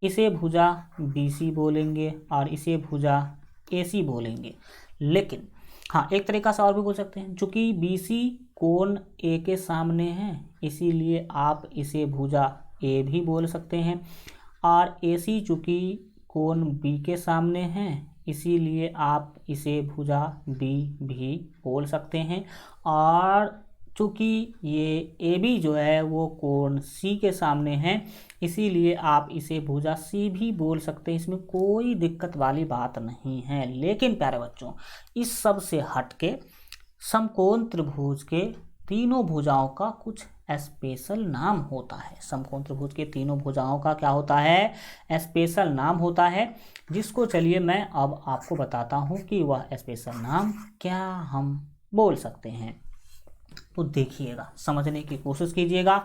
इसे भुजा बी सी बोलेंगे और इसे भुजा ए सी बोलेंगे। लेकिन हाँ, एक तरीका से और भी बोल सकते हैं, चूँकि बी सी कोण ए के सामने है इसीलिए आप इसे भुजा ए भी बोल सकते हैं, और ए सी चूँकि कोण बी के सामने है इसीलिए आप इसे भुजा बी भी बोल सकते हैं, और चूँकि ये ए बी जो है वो कोण सी के सामने है इसीलिए आप इसे भुजा सी भी बोल सकते हैं। इसमें कोई दिक्कत वाली बात नहीं है। लेकिन प्यारे बच्चों, इस सब से हटके समकोण त्रिभुज के तीनों भुजाओं का कुछ स्पेशल नाम होता है। समकोण त्रिभुज के तीनों भुजाओं का क्या होता है, स्पेशल नाम होता है, जिसको चलिए मैं अब आपको बताता हूँ कि वह स्पेशल नाम क्या हम बोल सकते हैं। तो देखिएगा, समझने की कोशिश कीजिएगा।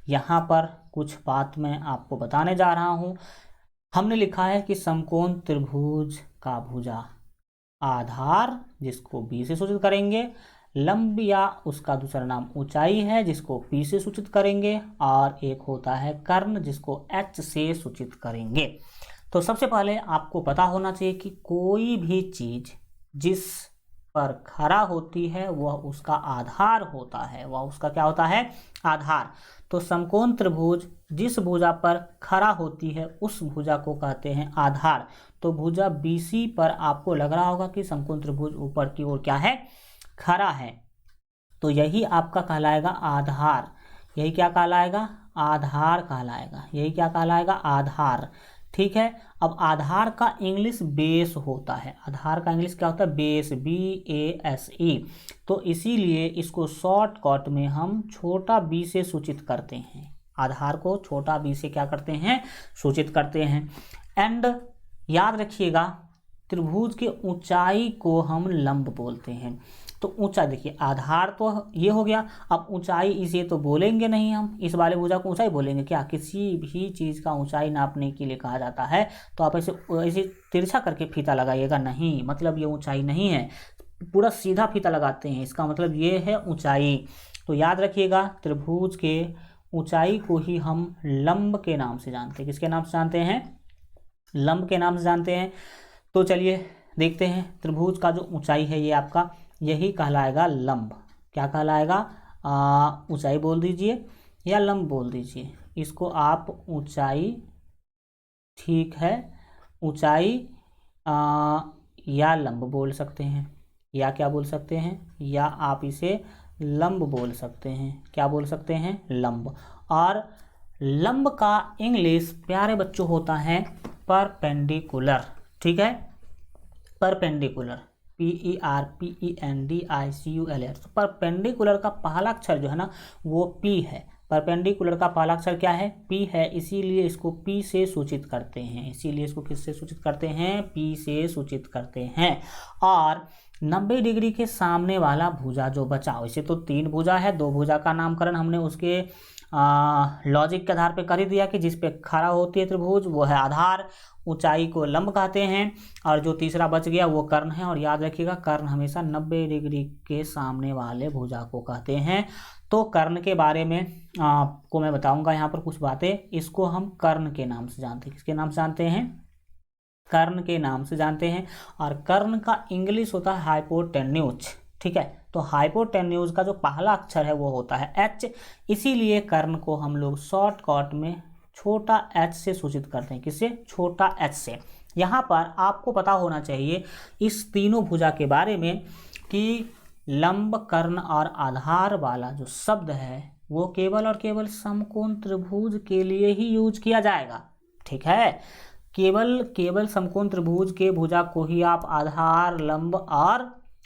यहाँ पर कुछ बात मैं आपको बताने जा रहा हूँ। हमने लिखा है कि समकोण त्रिभुज का भुजा आधार, जिसको बी से सूचित करेंगे, लंब या उसका दूसरा नाम ऊंचाई है जिसको पी से सूचित करेंगे, और एक होता है कर्ण जिसको एच से सूचित करेंगे। तो सबसे पहले आपको पता होना चाहिए कि कोई भी चीज जिस पर खड़ा होती है वह उसका आधार होता है। वह उसका क्या होता है, आधार। तो समकोण त्रिभुज जिस भुजा पर खड़ा होती है उस भुजा को कहते हैं आधार। तो भुजा BC पर आपको लग रहा होगा कि समकोण त्रिभुज ऊपर की ओर क्या है, खड़ा है, तो यही आपका कहलाएगा आधार। यही क्या कहलाएगा, आधार कहलाएगा। यही क्या कहलाएगा, आधार। ठीक है। अब आधार का इंग्लिश बेस होता है। आधार का इंग्लिश क्या होता है, बेस, BASE। तो इसीलिए इसको शॉर्टकट में हम छोटा b से सूचित करते हैं। आधार को छोटा b से क्या करते हैं, सूचित करते हैं। एंड याद रखिएगा, त्रिभुज के ऊंचाई को हम लंब बोलते हैं। तो ऊंचा देखिए, आधार तो ये हो गया, अब ऊंचाई इसे तो बोलेंगे नहीं, हम इस वाले भुजा को ऊंचाई बोलेंगे क्या? किसी भी चीज़ का ऊंचाई नापने के लिए कहा जाता है तो आप ऐसे तिरछा करके फीता लगाइएगा नहीं, मतलब ये ऊंचाई नहीं है। पूरा सीधा फीता लगाते हैं, इसका मतलब ये है ऊंचाई। तो याद रखिएगा, त्रिभुज के ऊंचाई को ही हम लंब के नाम से जानते हैं। किसके नाम से जानते हैं, लंब के नाम से जानते हैं। तो चलिए देखते हैं, त्रिभुज का जो ऊंचाई है ये आपका यही कहलाएगा लंब। क्या कहलाएगा, ऊंचाई बोल दीजिए या लंब बोल दीजिए, इसको आप ऊंचाई, ठीक है, ऊंचाई या लंब बोल सकते हैं, या क्या बोल सकते हैं, या आप इसे लंब बोल सकते हैं। क्या बोल सकते हैं, लंब। और लंब का इंग्लिश प्यारे बच्चों होता है परपेंडिकुलर। ठीक है, परपेंडिकुलर, PERPENDICULR। तो परपेंडिकुलर का पहला अक्षर जो है ना वो P है। परपेंडिकुलर का पहला अक्षर क्या है, P है, इसीलिए इसको P से सूचित करते हैं। इसीलिए इसको किससे सूचित करते हैं, P से सूचित करते हैं। और 90 डिग्री के सामने वाला भुजा जो बचा, वैसे तो 3 भुजा है, 2 भुजा का नामकरण हमने उसके लॉजिक के आधार पे कर ही दिया कि जिस पे खड़ा होती है त्रिभुज वो है आधार, ऊंचाई को लंब कहते हैं, और जो तीसरा बच गया वो कर्ण है। और याद रखिएगा, कर्ण हमेशा 90 डिग्री के सामने वाले भुजा को कहते हैं। तो कर्ण के बारे में आपको मैं बताऊंगा यहाँ पर कुछ बातें। इसको हम कर्ण के नाम से जानते हैं। किसके नाम से जानते हैं, कर्ण के नाम से जानते हैं। और कर्ण का इंग्लिश होता है हाइपोटेन्यूज, ठीक है। तो हाइपोटेन्यूज का जो पहला अक्षर है वो होता है एच, इसीलिए कर्ण को हम लोग शॉर्टकट में छोटा एच से सूचित करते हैं। किससे? छोटा एच से। यहाँ पर आपको पता होना चाहिए इस तीनों भुजा के बारे में कि लंब, कर्ण और आधार वाला जो शब्द है वो केवल और केवल समकोण त्रिभुज के लिए ही यूज किया जाएगा, ठीक है। केवल समकोण त्रिभुज के भुजा को ही आप आधार, लंब और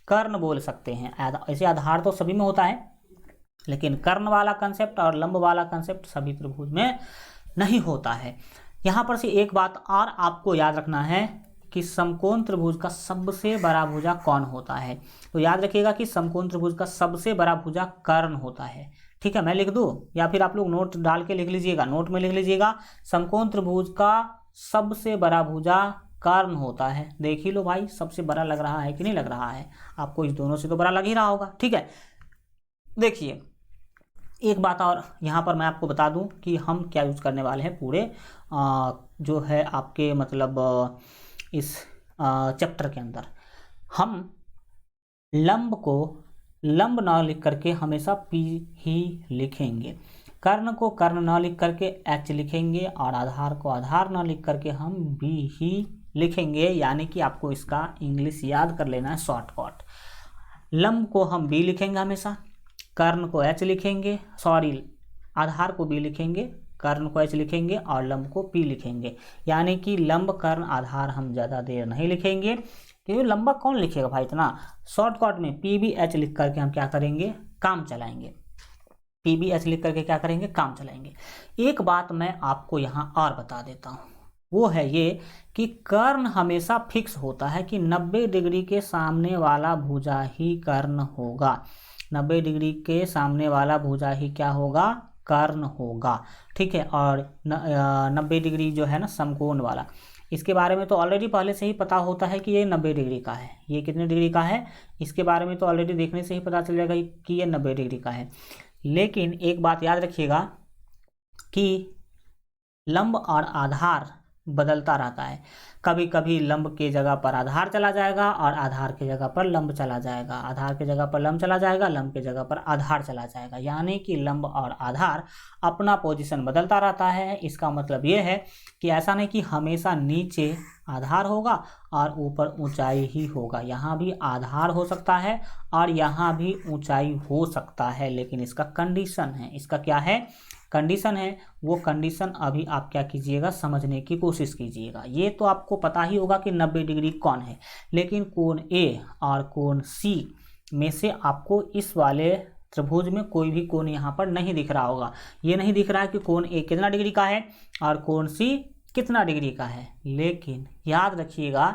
कर्ण बोल सकते हैं। ऐसे आधार तो सभी में होता है, लेकिन कर्ण वाला कंसेप्ट और लंब वाला कंसेप्ट सभी त्रिभुज में नहीं होता है। यहाँ पर से एक बात और आपको याद रखना है कि समकोण त्रिभुज का सबसे बड़ा भुजा कौन होता है। तो याद रखिएगा कि समकोण त्रिभुज का सबसे बड़ा भुजा कर्ण होता है, ठीक है। मैं लिख दूं या फिर आप लोग नोट डाल के लिख लीजिएगा, नोट में लिख लीजिएगा, समकोण त्रिभुज का सबसे बड़ा भुजा कर्ण होता है। देख ही लो भाई, सबसे बड़ा लग रहा है कि नहीं लग रहा है आपको? इस दोनों से तो बड़ा लग ही रहा होगा, ठीक है। देखिए एक बात और यहाँ पर मैं आपको बता दूं कि हम क्या यूज करने वाले हैं पूरे जो है आपके मतलब इस चैप्टर के अंदर। हम लंब को लंब न लिख करके हमेशा पी ही लिखेंगे, कर्ण को कर्ण न लिख करके एच लिखेंगे और आधार को आधार न लिख करके हम बी ही लिखेंगे। यानी कि आपको इसका इंग्लिश याद कर लेना है शॉर्टकट। लंब को हम बी लिखेंगे हमेशा, कर्ण को एच लिखेंगे, आधार को बी लिखेंगे, कर्ण को एच लिखेंगे और लंब को पी लिखेंगे। यानी कि लंब, कर्ण, आधार हम ज़्यादा देर नहीं लिखेंगे, क्योंकि लंबा कौन लिखेगा भाई इतना। शॉर्टकट में पी बी एच लिख करके हम क्या करेंगे? काम चलाएंगे। पी बी एच लिख करके क्या करेंगे? काम चलाएंगे। एक बात मैं आपको यहाँ और बता देता हूँ, वो है ये कि कर्ण हमेशा फिक्स होता है कि 90 डिग्री के सामने वाला भुजा ही कर्ण होगा। 90 डिग्री के सामने वाला भुजा ही क्या होगा? कर्ण होगा, ठीक है। और 90 डिग्री जो है ना समकोण वाला, इसके बारे में तो ऑलरेडी पहले से ही पता होता है कि ये 90 डिग्री का है। ये कितने डिग्री का है इसके बारे में तो ऑलरेडी देखने से ही पता चल जाएगा कि ये 90 डिग्री का है। लेकिन एक बात याद रखिएगा कि लंब और आधार बदलता रहता है। कभी कभी लंब के जगह पर आधार चला जाएगा और आधार के जगह पर लंब चला जाएगा, आधार के जगह पर लंब चला जाएगा, लंब के जगह पर आधार चला जाएगा। यानी कि लंब और आधार अपना पोजीशन बदलता रहता है। इसका मतलब ये है कि ऐसा नहीं कि हमेशा नीचे आधार होगा और ऊपर ऊंचाई ही होगा। यहाँ भी आधार हो सकता है और यहाँ भी ऊंचाई हो सकता है, लेकिन इसका कंडीशन है। इसका क्या है? कंडीशन है। वो कंडीशन अभी आप क्या कीजिएगा? समझने की कोशिश कीजिएगा। ये तो आपको पता ही होगा कि 90 डिग्री कौन है, लेकिन कोण ए और कोण सी में से आपको इस वाले त्रिभुज में कोई भी कोण यहाँ पर नहीं दिख रहा होगा। ये नहीं दिख रहा है कि कोण ए कितना डिग्री का है और कोण सी कितना डिग्री का है। लेकिन याद रखिएगा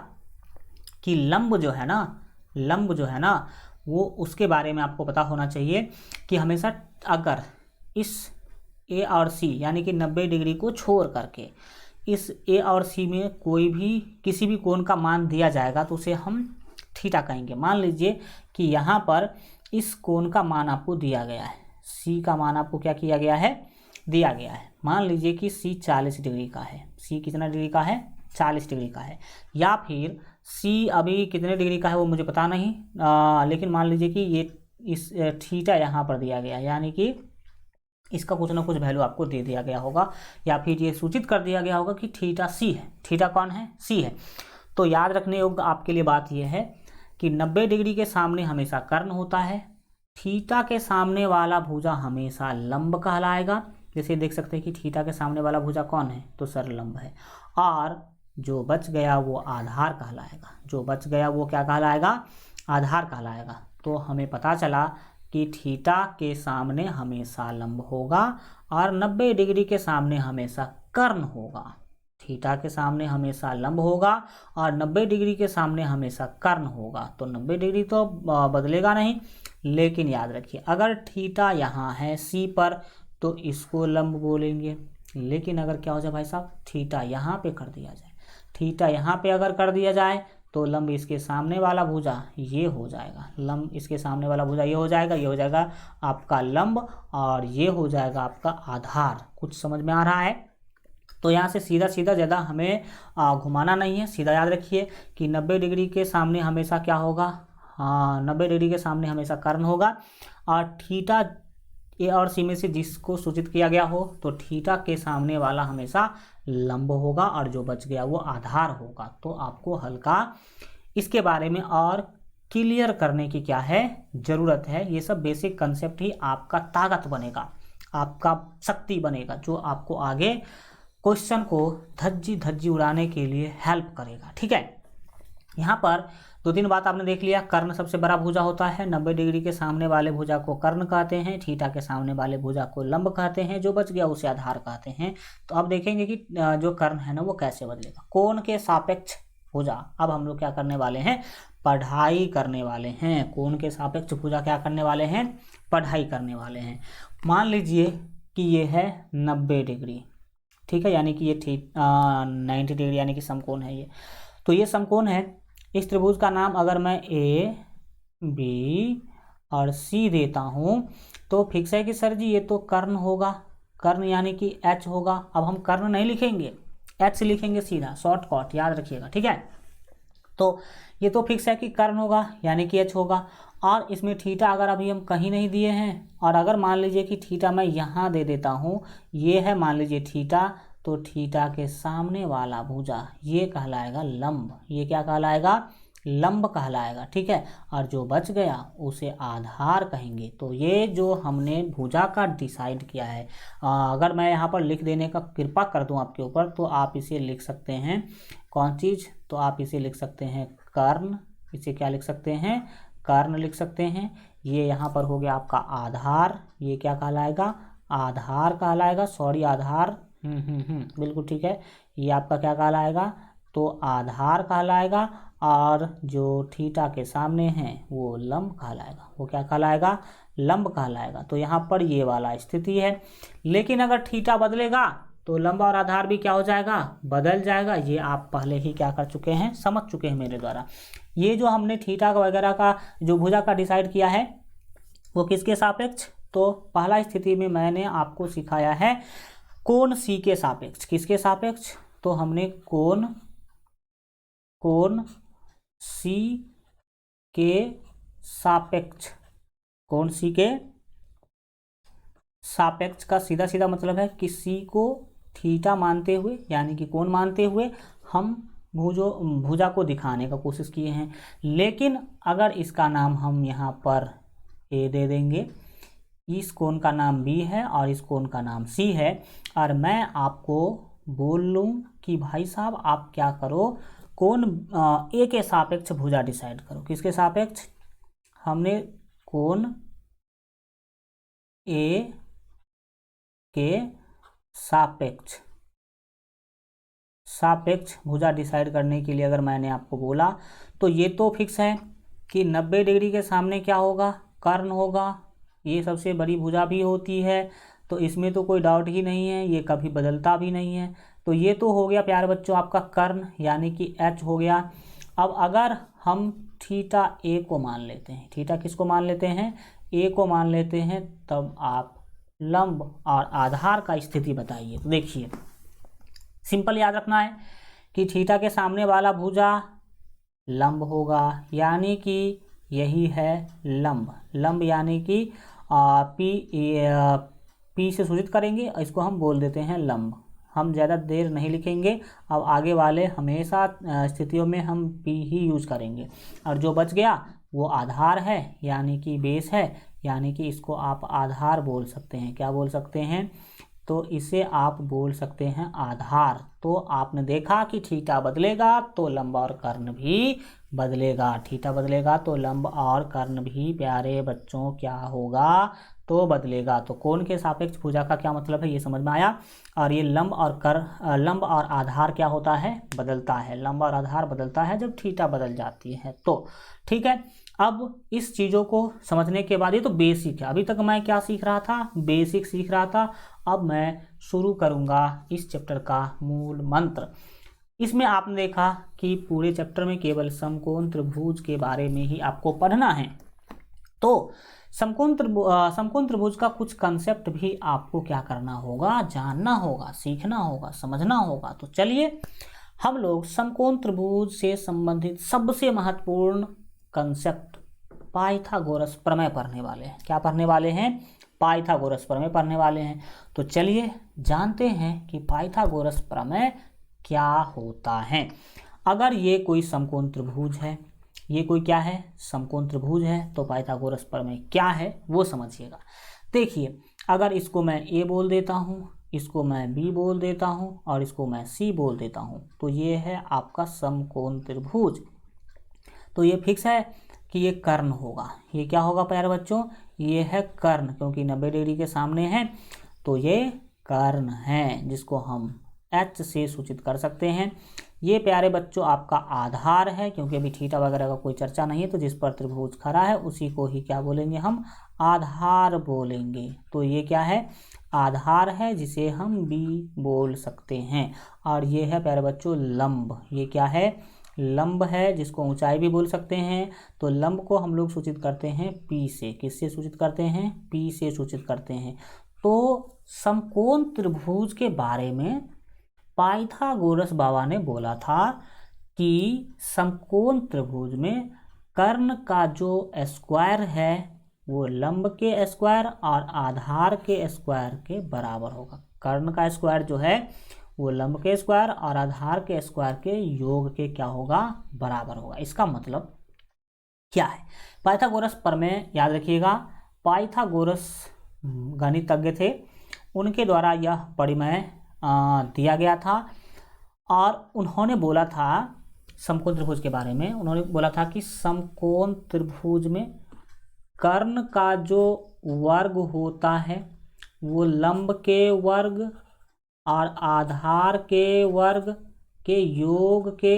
कि लंब जो है ना वो उसके बारे में आपको पता होना चाहिए कि हमेशा अगर इस ए और सी यानी कि 90 डिग्री को छोड़ करके इस ए और सी में कोई भी किसी भी कोण का मान दिया जाएगा तो उसे हम थीटा कहेंगे। मान लीजिए कि यहाँ पर इस कोण का मान आपको दिया गया है, सी का मान आपको क्या किया गया है? दिया गया है। मान लीजिए कि सी 40 डिग्री का है। सी कितना डिग्री का है? 40 डिग्री का है। या फिर सी अभी कितने डिग्री का है वो मुझे पता नहीं, लेकिन मान लीजिए कि ये इस थीटा यहाँ पर दिया गया, यानी कि इसका कुछ ना कुछ वैल्यू आपको दे दिया गया होगा या फिर ये सूचित कर दिया गया होगा कि थीटा सी है। थीटा कौन है? सी है। तो याद रखने योग्य आपके लिए बात यह है कि 90 डिग्री के सामने हमेशा कर्ण होता है। थीटा के सामने वाला भुजा हमेशा लंब कहलाएगा। जैसे देख सकते हैं कि थीटा के सामने वाला भुजा कौन है? तो सर लंब है। और जो बच गया वो आधार कहलाएगा। जो बच गया वो क्या कहलाएगा? आधार कहलाएगा। तो हमें पता चला कि थीटा के सामने हमेशा लंब होगा और 90 डिग्री के सामने हमेशा कर्ण होगा। थीटा के सामने हमेशा लंब होगा और 90 डिग्री के सामने हमेशा कर्ण होगा। तो 90 डिग्री तो बदलेगा नहीं, लेकिन याद रखिए अगर थीटा यहाँ है सी पर तो इसको लंब बोलेंगे। लेकिन अगर क्या हो जाए भाई साहब, थीटा यहाँ पे कर दिया जाए, थीटा यहाँ पे अगर कर दिया जाए तो लंब इसके सामने वाला भुजा ये हो जाएगा। लंब इसके सामने वाला भुजा ये हो जाएगा, ये हो जाएगा आपका लंब और ये हो जाएगा आपका आधार। कुछ समझ में आ रहा है? तो यहाँ से सीधा सीधा ज़्यादा हमें घुमाना नहीं है, सीधा याद रखिए कि 90 डिग्री के सामने हमेशा क्या होगा, 90 डिग्री के सामने हमेशा कर्ण होगा, और थीटा ए और सी में से जिसको सूचित किया गया हो तो थीटा के सामने वाला हमेशा लंब होगा, और जो बच गया वो आधार होगा। तो आपको हल्का इसके बारे में और क्लियर करने की क्या है ज़रूरत है। ये सब बेसिक कंसेप्ट ही आपका ताकत बनेगा, आपका शक्ति बनेगा, जो आपको आगे क्वेश्चन को धज्जी धज्जी उड़ाने के लिए हेल्प करेगा। ठीक है, यहाँ पर 2-3 बात आपने देख लिया। कर्ण सबसे बड़ा भुजा होता है, 90 डिग्री के सामने वाले भुजा को कर्ण कहते हैं, थीटा के सामने वाले भुजा को लंब कहते हैं, जो बच गया उसे आधार कहते हैं। तो अब देखेंगे कि जो कर्ण है ना वो कैसे बदलेगा। कोण के सापेक्ष भुजा, अब हम लोग क्या करने वाले हैं, पढ़ाई करने वाले हैं। कोण के सापेक्ष भुजा क्या करने वाले हैं, पढ़ाई करने वाले हैं। मान लीजिए कि ये है 90 डिग्री, ठीक है, यानी कि ये 90 डिग्री यानी कि समकोण है ये। तो ये समकोण है। इस त्रिभुज का नाम अगर मैं ए, बी और सी देता हूँ तो फिक्स है कि सर जी ये तो कर्ण होगा, कर्ण यानी कि एच होगा। अब हम कर्ण नहीं लिखेंगे, एच लिखेंगे सीधा, शॉर्टकट याद रखिएगा। ठीक है, तो ये तो फिक्स है कि कर्ण होगा यानी कि एच होगा। और इसमें थीटा अगर अभी हम कहीं नहीं दिए हैं, और अगर मान लीजिए कि थीटा मैं यहाँ दे देता हूँ, ये है मान लीजिए थीटा, तो थीटा के सामने वाला भुजा ये कहलाएगा लंब। ये क्या कहलाएगा, लंब कहलाएगा। ठीक है, और जो बच गया उसे आधार कहेंगे। तो ये जो हमने भुजा का डिसाइड किया है, अगर मैं यहाँ पर लिख देने का कृपा कर दूँ आपके ऊपर, तो आप इसे लिख सकते हैं कौन चीज़, तो आप इसे लिख सकते हैं कर्ण। इसे क्या लिख सकते हैं, कर्ण लिख सकते हैं। ये यहाँ पर हो गया आपका आधार, ये क्या कहलाएगा, आधार कहलाएगा, सॉरी आधार, बिल्कुल ठीक है। ये आपका क्या कहलाएगा, तो आधार कहलाएगा। और जो थीटा के सामने है वो लंब कहलाएगा। वो क्या कहलाएगा, लंब कहलाएगा। तो यहाँ पर ये वाला स्थिति है। लेकिन अगर थीटा बदलेगा तो लंब और आधार भी क्या हो जाएगा, बदल जाएगा। ये आप पहले ही क्या कर चुके हैं, समझ चुके हैं मेरे द्वारा। ये जो हमने थीटा वगैरह का जो भुजा का डिसाइड किया है वो किसके सापेक्ष, तो पहला स्थिति में मैंने आपको सिखाया है कोण सी के सापेक्ष। किसके सापेक्ष, तो हमने कोण सी के सापेक्ष, कोण सी के सापेक्ष का सीधा सीधा मतलब है कि सी को थीटा मानते हुए यानी कि कोण मानते हुए हम भुजा को दिखाने का कोशिश किए हैं। लेकिन अगर इसका नाम हम यहाँ पर ए दे देंगे, इस कोण का नाम बी है और इस कोण का नाम सी है, और मैं आपको बोल लूँ कि भाई साहब आप क्या करो, कोण ए के सापेक्ष भुजा डिसाइड करो। किसके सापेक्ष, हमने कोण ए के सापेक्ष भुजा डिसाइड करने के लिए अगर मैंने आपको बोला, तो ये तो फिक्स है कि 90 डिग्री के सामने क्या होगा, कर्ण होगा। ये सबसे बड़ी भुजा भी होती है, तो इसमें तो कोई डाउट ही नहीं है, ये कभी बदलता भी नहीं है। तो ये तो हो गया प्यारे बच्चों आपका कर्ण यानी कि एच हो गया। अब अगर हम थीटा ए को मान लेते हैं, थीटा किसको मान लेते हैं, ए को मान लेते हैं, तब आप लंब और आधार का स्थिति बताइए। तो देखिए सिंपल याद रखना है कि थीटा के सामने वाला भुजा लंब होगा, यानी कि यही है लंब। लंब यानी कि पी से सूचित करेंगे, इसको हम बोल देते हैं लंब। हम ज़्यादा देर नहीं लिखेंगे, अब आगे वाले हमेशा स्थितियों में हम पी ही यूज करेंगे। और जो बच गया वो आधार है यानी कि बेस है, यानी कि इसको आप आधार बोल सकते हैं। क्या बोल सकते हैं, तो इसे आप बोल सकते हैं आधार। तो आपने देखा कि थीटा बदलेगा तो लंब और कर्ण भी बदलेगा, थीटा बदलेगा तो लंब और कर्ण भी प्यारे बच्चों क्या होगा, तो बदलेगा। तो कोण के सापेक्ष भुजा का क्या मतलब है ये समझ में आया। और ये लंब और आधार क्या होता है, बदलता है। लंब और आधार बदलता है जब थीटा बदल जाती है। तो ठीक है, अब इस चीज़ों को समझने के बाद, ये तो बेसिक है। अभी तक मैं क्या सीख रहा था, बेसिक सीख रहा था। अब मैं शुरू करूँगा इस चैप्टर का मूल मंत्र। इसमें आपने देखा कि पूरे चैप्टर में केवल समकोण त्रिभुज के बारे में ही आपको पढ़ना है। तो समकोण त्रिभुज का कुछ कंसेप्ट भी आपको क्या करना होगा, जानना होगा, सीखना होगा, समझना होगा। तो चलिए हम लोग समकोण त्रिभुज से संबंधित सबसे महत्वपूर्ण कंसेप्ट पाइथागोरस प्रमेय पढ़ने वाले हैं। क्या पढ़ने वाले हैं? पाइथागोरस प्रमेय पढ़ने वाले हैं। तो चलिए जानते हैं कि पाइथागोरस प्रमेय क्या होता है। अगर ये कोई समकोण त्रिभुज है, ये कोई क्या है, समकोण त्रिभुज है, तो पाइथागोरस प्रमेय क्या है वो समझिएगा। देखिए अगर इसको मैं ए बोल देता हूँ, इसको मैं बी बोल देता हूँ और इसको मैं सी बोल देता हूँ, तो ये है आपका समकोण त्रिभुज। तो ये फिक्स है कि ये कर्ण होगा। ये क्या होगा प्यारे बच्चों? ये है कर्ण, क्योंकि 90 डिग्री के सामने है तो ये कर्ण है, जिसको हम एच से सूचित कर सकते हैं। ये प्यारे बच्चों आपका आधार है, क्योंकि अभी थीटा वगैरह का कोई चर्चा नहीं है, तो जिस पर त्रिभुज खड़ा है उसी को ही क्या बोलेंगे हम? आधार बोलेंगे। तो ये क्या है? आधार है, जिसे हम बी बोल सकते हैं। और ये है प्यारे बच्चों लंब। ये क्या है? लंब है, जिसको ऊंचाई भी बोल सकते हैं। तो लंब को हम लोग सूचित करते हैं पी से। किससे सूचित करते हैं? पी से सूचित करते हैं। तो समकोण त्रिभुज के बारे में पाइथागोरस बाबा ने बोला था कि समकोण त्रिभुज में कर्ण का जो स्क्वायर है वो लंब के स्क्वायर और आधार के स्क्वायर के बराबर होगा। कर्ण का स्क्वायर जो है वो लंब के स्क्वायर और आधार के स्क्वायर के योग के क्या होगा? बराबर होगा। इसका मतलब क्या है? पाइथागोरस प्रमेय याद रखिएगा, पाइथागोरस गणितज्ञ थे, उनके द्वारा यह प्रमेय दिया गया था। और उन्होंने बोला था समकोण त्रिभुज के बारे में, उन्होंने बोला था कि समकोण त्रिभुज में कर्ण का जो वर्ग होता है वो लंब के वर्ग और आधार के वर्ग के योग के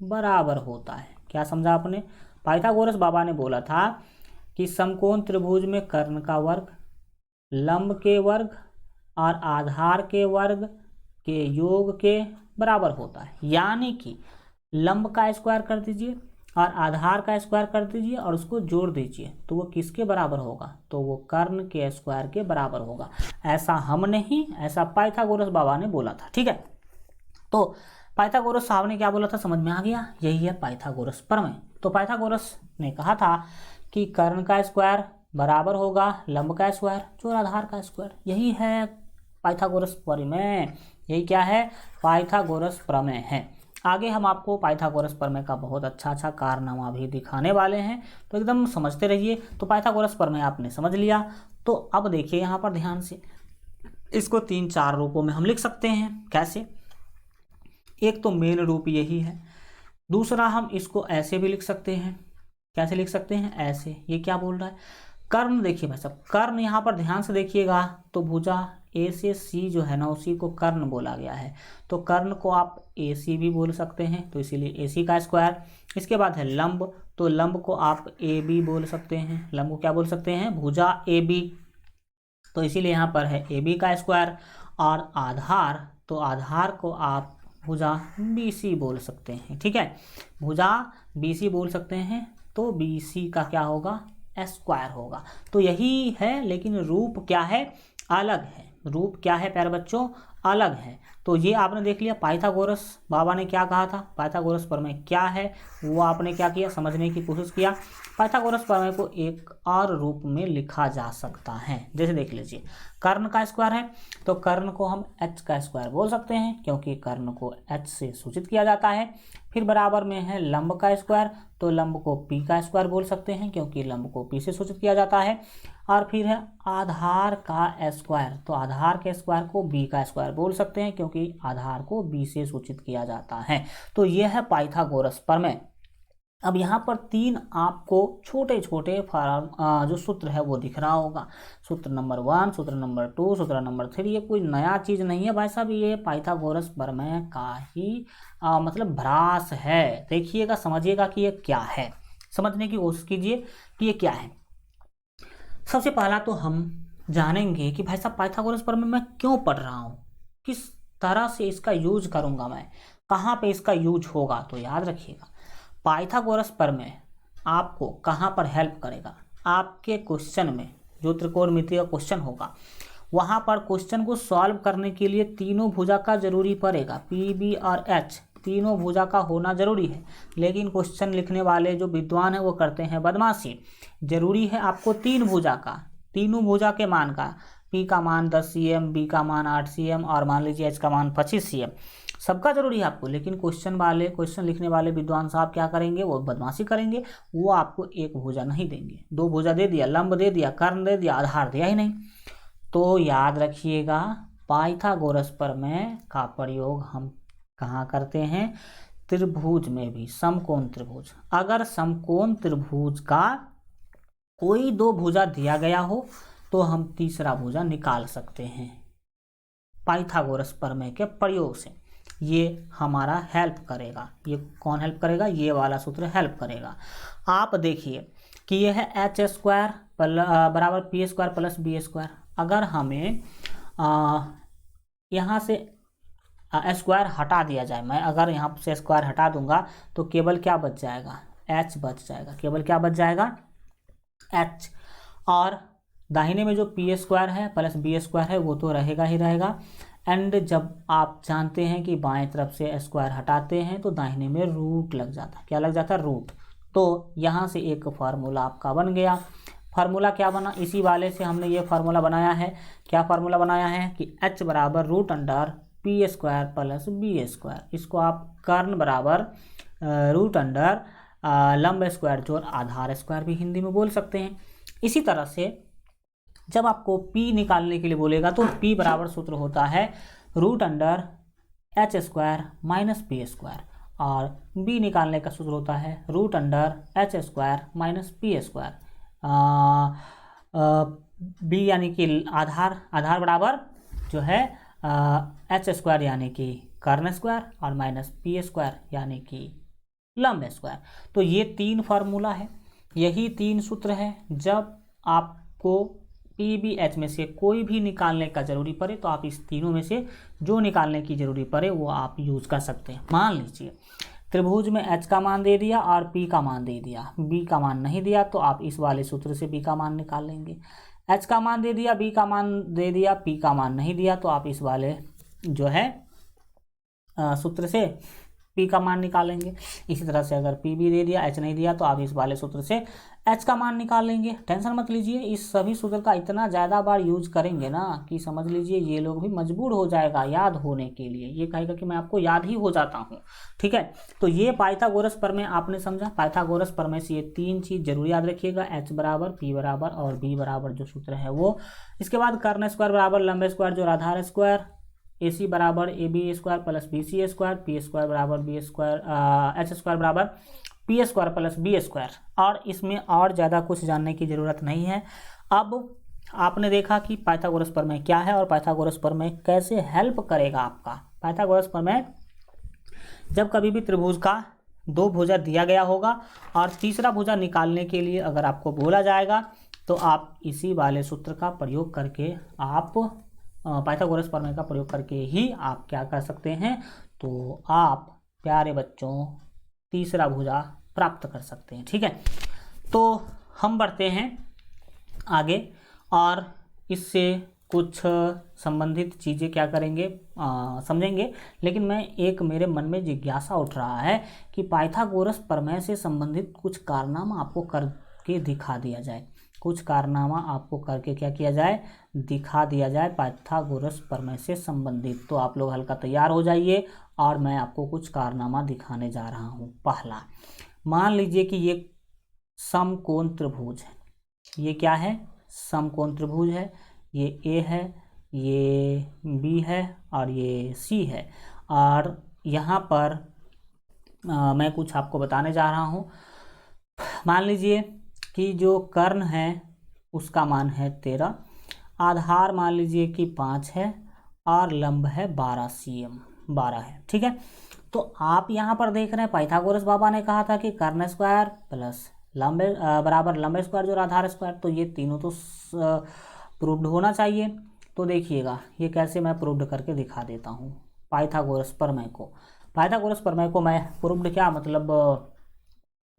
बराबर होता है। क्या समझा आपने? पाइथागोरस बाबा ने बोला था कि समकोण त्रिभुज में कर्ण का वर्ग लंब के वर्ग और आधार के वर्ग के योग के बराबर होता है। यानी कि लंब का स्क्वायर कर दीजिए और आधार का स्क्वायर कर दीजिए और उसको जोड़ दीजिए, तो वो किसके बराबर होगा? तो वो कर्ण के स्क्वायर के बराबर होगा। ऐसा हम नहीं, ऐसा पाइथागोरस बाबा ने बोला था। ठीक है, तो पाइथागोरस साहब ने क्या बोला था समझ में आ गया? यही है पाइथागोरस प्रमेय। तो पाइथागोरस ने कहा था कि कर्ण का स्क्वायर बराबर होगा लंब का स्क्वायर जो आधार का स्क्वायर। यही है पाइथागोरस प्रमेय। यही क्या है? पाइथागोरस प्रमेय है। आगे हम आपको पाइथागोरस प्रमेय का बहुत अच्छा अच्छा कारनामा भी दिखाने वाले हैं, तो एकदम समझते रहिए। तो पाइथागोरस प्रमेय आपने समझ लिया। तो अब देखिए यहाँ पर ध्यान से, इसको 3-4 रूपों में हम लिख सकते हैं। कैसे? एक तो मेन रूप यही है, दूसरा हम इसको ऐसे भी लिख सकते हैं। कैसे लिख सकते हैं? ऐसे। ये क्या बोल रहा है? कर्ण। देखिए भाई साहब, कर्ण यहाँ पर ध्यान से देखिएगा, तो भुजा ए से सी जो है ना, उसी को कर्ण बोला गया है। तो कर्ण को आप ए सी भी बोल सकते हैं, तो इसीलिए ए सी का स्क्वायर। इसके बाद है लंब, तो लंब को आप ए बी बोल सकते हैं। लंब को क्या बोल सकते हैं? भुजा ए बी, तो इसीलिए यहाँ पर है ए बी का स्क्वायर। और आधार, तो आधार को आप भुजा बी सी बोल सकते हैं। ठीक है, भुजा बी सी बोल सकते हैं, तो बी सी का क्या होगा? स्क्वायर होगा। तो यही है, लेकिन रूप क्या है? अलग है। रूप क्या है प्यारे बच्चों? अलग है। तो ये आपने देख लिया पाइथागोरस बाबा ने क्या कहा था, पाइथागोरस प्रमेय क्या है वो आपने क्या किया? समझने की कोशिश किया। पाइथागोरस प्रमेय को एक और रूप में लिखा जा सकता है। जैसे देख लीजिए, कर्ण का स्क्वायर है, तो कर्ण को हम एच का स्क्वायर बोल सकते हैं, क्योंकि कर्ण को एच से सूचित किया जाता है। फिर बराबर में है लंब का स्क्वायर, तो लंब को पी का स्क्वायर बोल सकते हैं, क्योंकि लंब को पी से सूचित किया जाता है। और फिर है आधार का स्क्वायर, तो आधार के स्क्वायर को बी का स्क्वायर बोल सकते हैं, क्योंकि आधार को बी से सूचित किया जाता है। तो यह है पाइथागोरस प्रमेय। अब यहाँ पर 3 आपको छोटे छोटे जो सूत्र है वो दिख रहा होगा। सूत्र नंबर 1, सूत्र नंबर 2, सूत्र नंबर 3। ये कोई नया चीज़ नहीं है भाई साहब, ये पाइथागोरस प्रमेय का ही मतलब भ्रास है। देखिएगा, समझिएगा कि ये क्या है, समझने की कोशिश कीजिए कि ये क्या है। सबसे पहला तो हम जानेंगे कि भाई साहब पाइथागोरस प्रमेय मैं क्यों पढ़ रहा हूँ, किस तरह से इसका यूज करूँगा मैं, कहाँ पे इसका यूज होगा। तो याद रखिएगा, पाइथागोरस प्रमेय आपको कहाँ पर हेल्प करेगा? आपके क्वेश्चन में जो त्रिकोणमिति का क्वेश्चन होगा वहाँ पर क्वेश्चन को सॉल्व करने के लिए तीनों भुजा का जरूरी पड़ेगा, पी बी और एच तीनों भुजा का होना जरूरी है। लेकिन क्वेश्चन लिखने वाले जो विद्वान हैं वो करते हैं बदमाशी। जरूरी है आपको तीन भुजा का, तीनों भुजा के मान का, पी का मान 10 cm, बी का मान 8 cm और मान लीजिए एच का मान 25 cm, सबका जरूरी है आपको। लेकिन क्वेश्चन लिखने वाले विद्वान साहब क्या करेंगे, वो बदमाशी करेंगे, वो आपको एक भुजा नहीं देंगे, दो भुजा दे दिया, लंब दे दिया, कर्ण दे दिया, आधार दिया ही नहीं। तो याद रखिएगा पाइथागोरस प्रमेय का प्रयोग हम कहाँ करते हैं, त्रिभुज में भी, समकोण त्रिभुज। अगर समकोण त्रिभुज का कोई दो भुजा दिया गया हो तो हम तीसरा भुजा निकाल सकते हैं पाइथागोरस प्रमेय के प्रयोग से। ये हमारा हेल्प करेगा। ये कौन हेल्प करेगा, ये वाला सूत्र हेल्प करेगा। आप देखिए कि यह है एच स्क्वायर बराबर P square plus B square. अगर हमें यहाँ से स्क्वायर हटा दिया जाए, मैं अगर यहाँ से स्क्वायर हटा दूंगा तो केवल क्या बच जाएगा, एच बच जाएगा, केवल क्या बच जाएगा, एच। और दाहिने में जो पी स्क्वायर है प्लस बी स्क्वायर है वो तो रहेगा ही रहेगा। एंड जब आप जानते हैं कि बाएं तरफ से स्क्वायर हटाते हैं तो दाहिने में रूट लग जाता है, क्या लग जाता है, रूट। तो यहाँ से एक फार्मूला आपका बन गया। फार्मूला क्या बना, इसी वाले से हमने ये फार्मूला बनाया है। क्या फार्मूला बनाया है कि h बराबर root under P square plus B square. इसको आप कर्ण बराबर रूट अंडर लंब स्क्वायर जोड़ आधार स्क्वायर भी हिंदी में बोल सकते हैं। इसी तरह से जब आपको p निकालने के लिए बोलेगा तो p बराबर सूत्र होता है root under H square minus P square, और b निकालने का सूत्र होता है root under H square minus P square. b यानी कि आधार बराबर जो है एच स्क्वायर यानी कि कर्ण स्क्वायर और माइनस पी स्क्वायर यानी कि लंब स्क्वायर। तो ये तीन फार्मूला है, यही तीन सूत्र है। जब आपको पी बी एच में से कोई भी निकालने का जरूरी पड़े तो आप इस तीनों में से जो निकालने की जरूरी पड़े वो आप यूज कर सकते हैं। मान लीजिए त्रिभुज में एच का मान दे दिया और पी का मान दे दिया, बी का मान नहीं दिया तो आप इस वाले सूत्र से बी का मान निकाल लेंगे। एच का मान दे दिया, बी का मान दे दिया, पी का मान नहीं दिया तो आप इस वाले जो है सूत्र से पी का मान निकालेंगे। इसी तरह से अगर पी भी दे दिया, एच नहीं दिया तो आप इस वाले सूत्र से एच का मान निकाल लेंगे। टेंशन मत लीजिए, इस सभी सूत्र का इतना ज़्यादा बार यूज करेंगे ना कि समझ लीजिए ये लोग भी मजबूर हो जाएगा याद होने के लिए, ये कहेगा कि मैं आपको याद ही हो जाता हूँ। ठीक है, तो ये पाइथागोरस प्रमेय आपने समझा। पाइथागोरस प्रमेय से ये तीन चीज़ जरूर याद रखिएगा, एच बराबर, पी बराबर और बी बराबर जो सूत्र है वो। इसके बाद कर्ण स्क्वायर बराबर लंब स्क्वायर जो आधार स्क्वायर, ए सी बराबर A B square plus B C square, P square बराबर बी स्क्वायर, एच स्क्वायर बराबर P square plus B square. और इसमें और ज़्यादा कुछ जानने की ज़रूरत नहीं है। अब आपने देखा कि पाइथागोरस प्रमेय क्या है और पाइथागोरस प्रमेय कैसे हेल्प करेगा आपका। पाइथागोरस प्रमेय जब कभी भी त्रिभुज का दो भुजा दिया गया होगा और तीसरा भुजा निकालने के लिए अगर आपको बोला जाएगा तो आप इसी वाले सूत्र का प्रयोग करके आप पाइथागोरस प्रमेय का प्रयोग करके ही आप क्या कर सकते हैं, तो आप प्यारे बच्चों तीसरा भुजा प्राप्त कर सकते हैं। ठीक है, तो हम बढ़ते हैं आगे और इससे कुछ संबंधित चीज़ें क्या करेंगे समझेंगे। लेकिन मैं मेरे मन में जिज्ञासा उठ रहा है कि पाइथागोरस प्रमेय से संबंधित कुछ कारनामा आपको करके दिखा दिया जाए, कुछ कारनामा आपको करके क्या किया जाए, दिखा दिया जाए पाइथागोरस प्रमेय से संबंधित। तो आप लोग हल्का तैयार हो जाइए और मैं आपको कुछ कारनामा दिखाने जा रहा हूँ। पहला, मान लीजिए कि ये समकोण त्रिभुज है। ये क्या है, समकोण त्रिभुज है। ये ए है, ये बी है और ये सी है। और यहाँ पर मैं कुछ आपको बताने जा रहा हूँ। मान लीजिए कि जो कर्ण है उसका मान है 13, आधार मान लीजिए कि 5 है और लंब है 12 cm, 12 है। ठीक है, तो आप यहाँ पर देख रहे हैं पाइथागोरस बाबा ने कहा था कि कर्ण स्क्वायर प्लस लंब बराबर लंब स्क्वायर जो आधार स्क्वायर, तो ये तीनों तो प्रूव्ड होना चाहिए। तो देखिएगा ये कैसे मैं प्रूव्ड करके दिखा देता हूँ पाइथागोरस प्रमेय को। पाइथागोरस प्रमेय को मैं प्रूव्ड क्या मतलब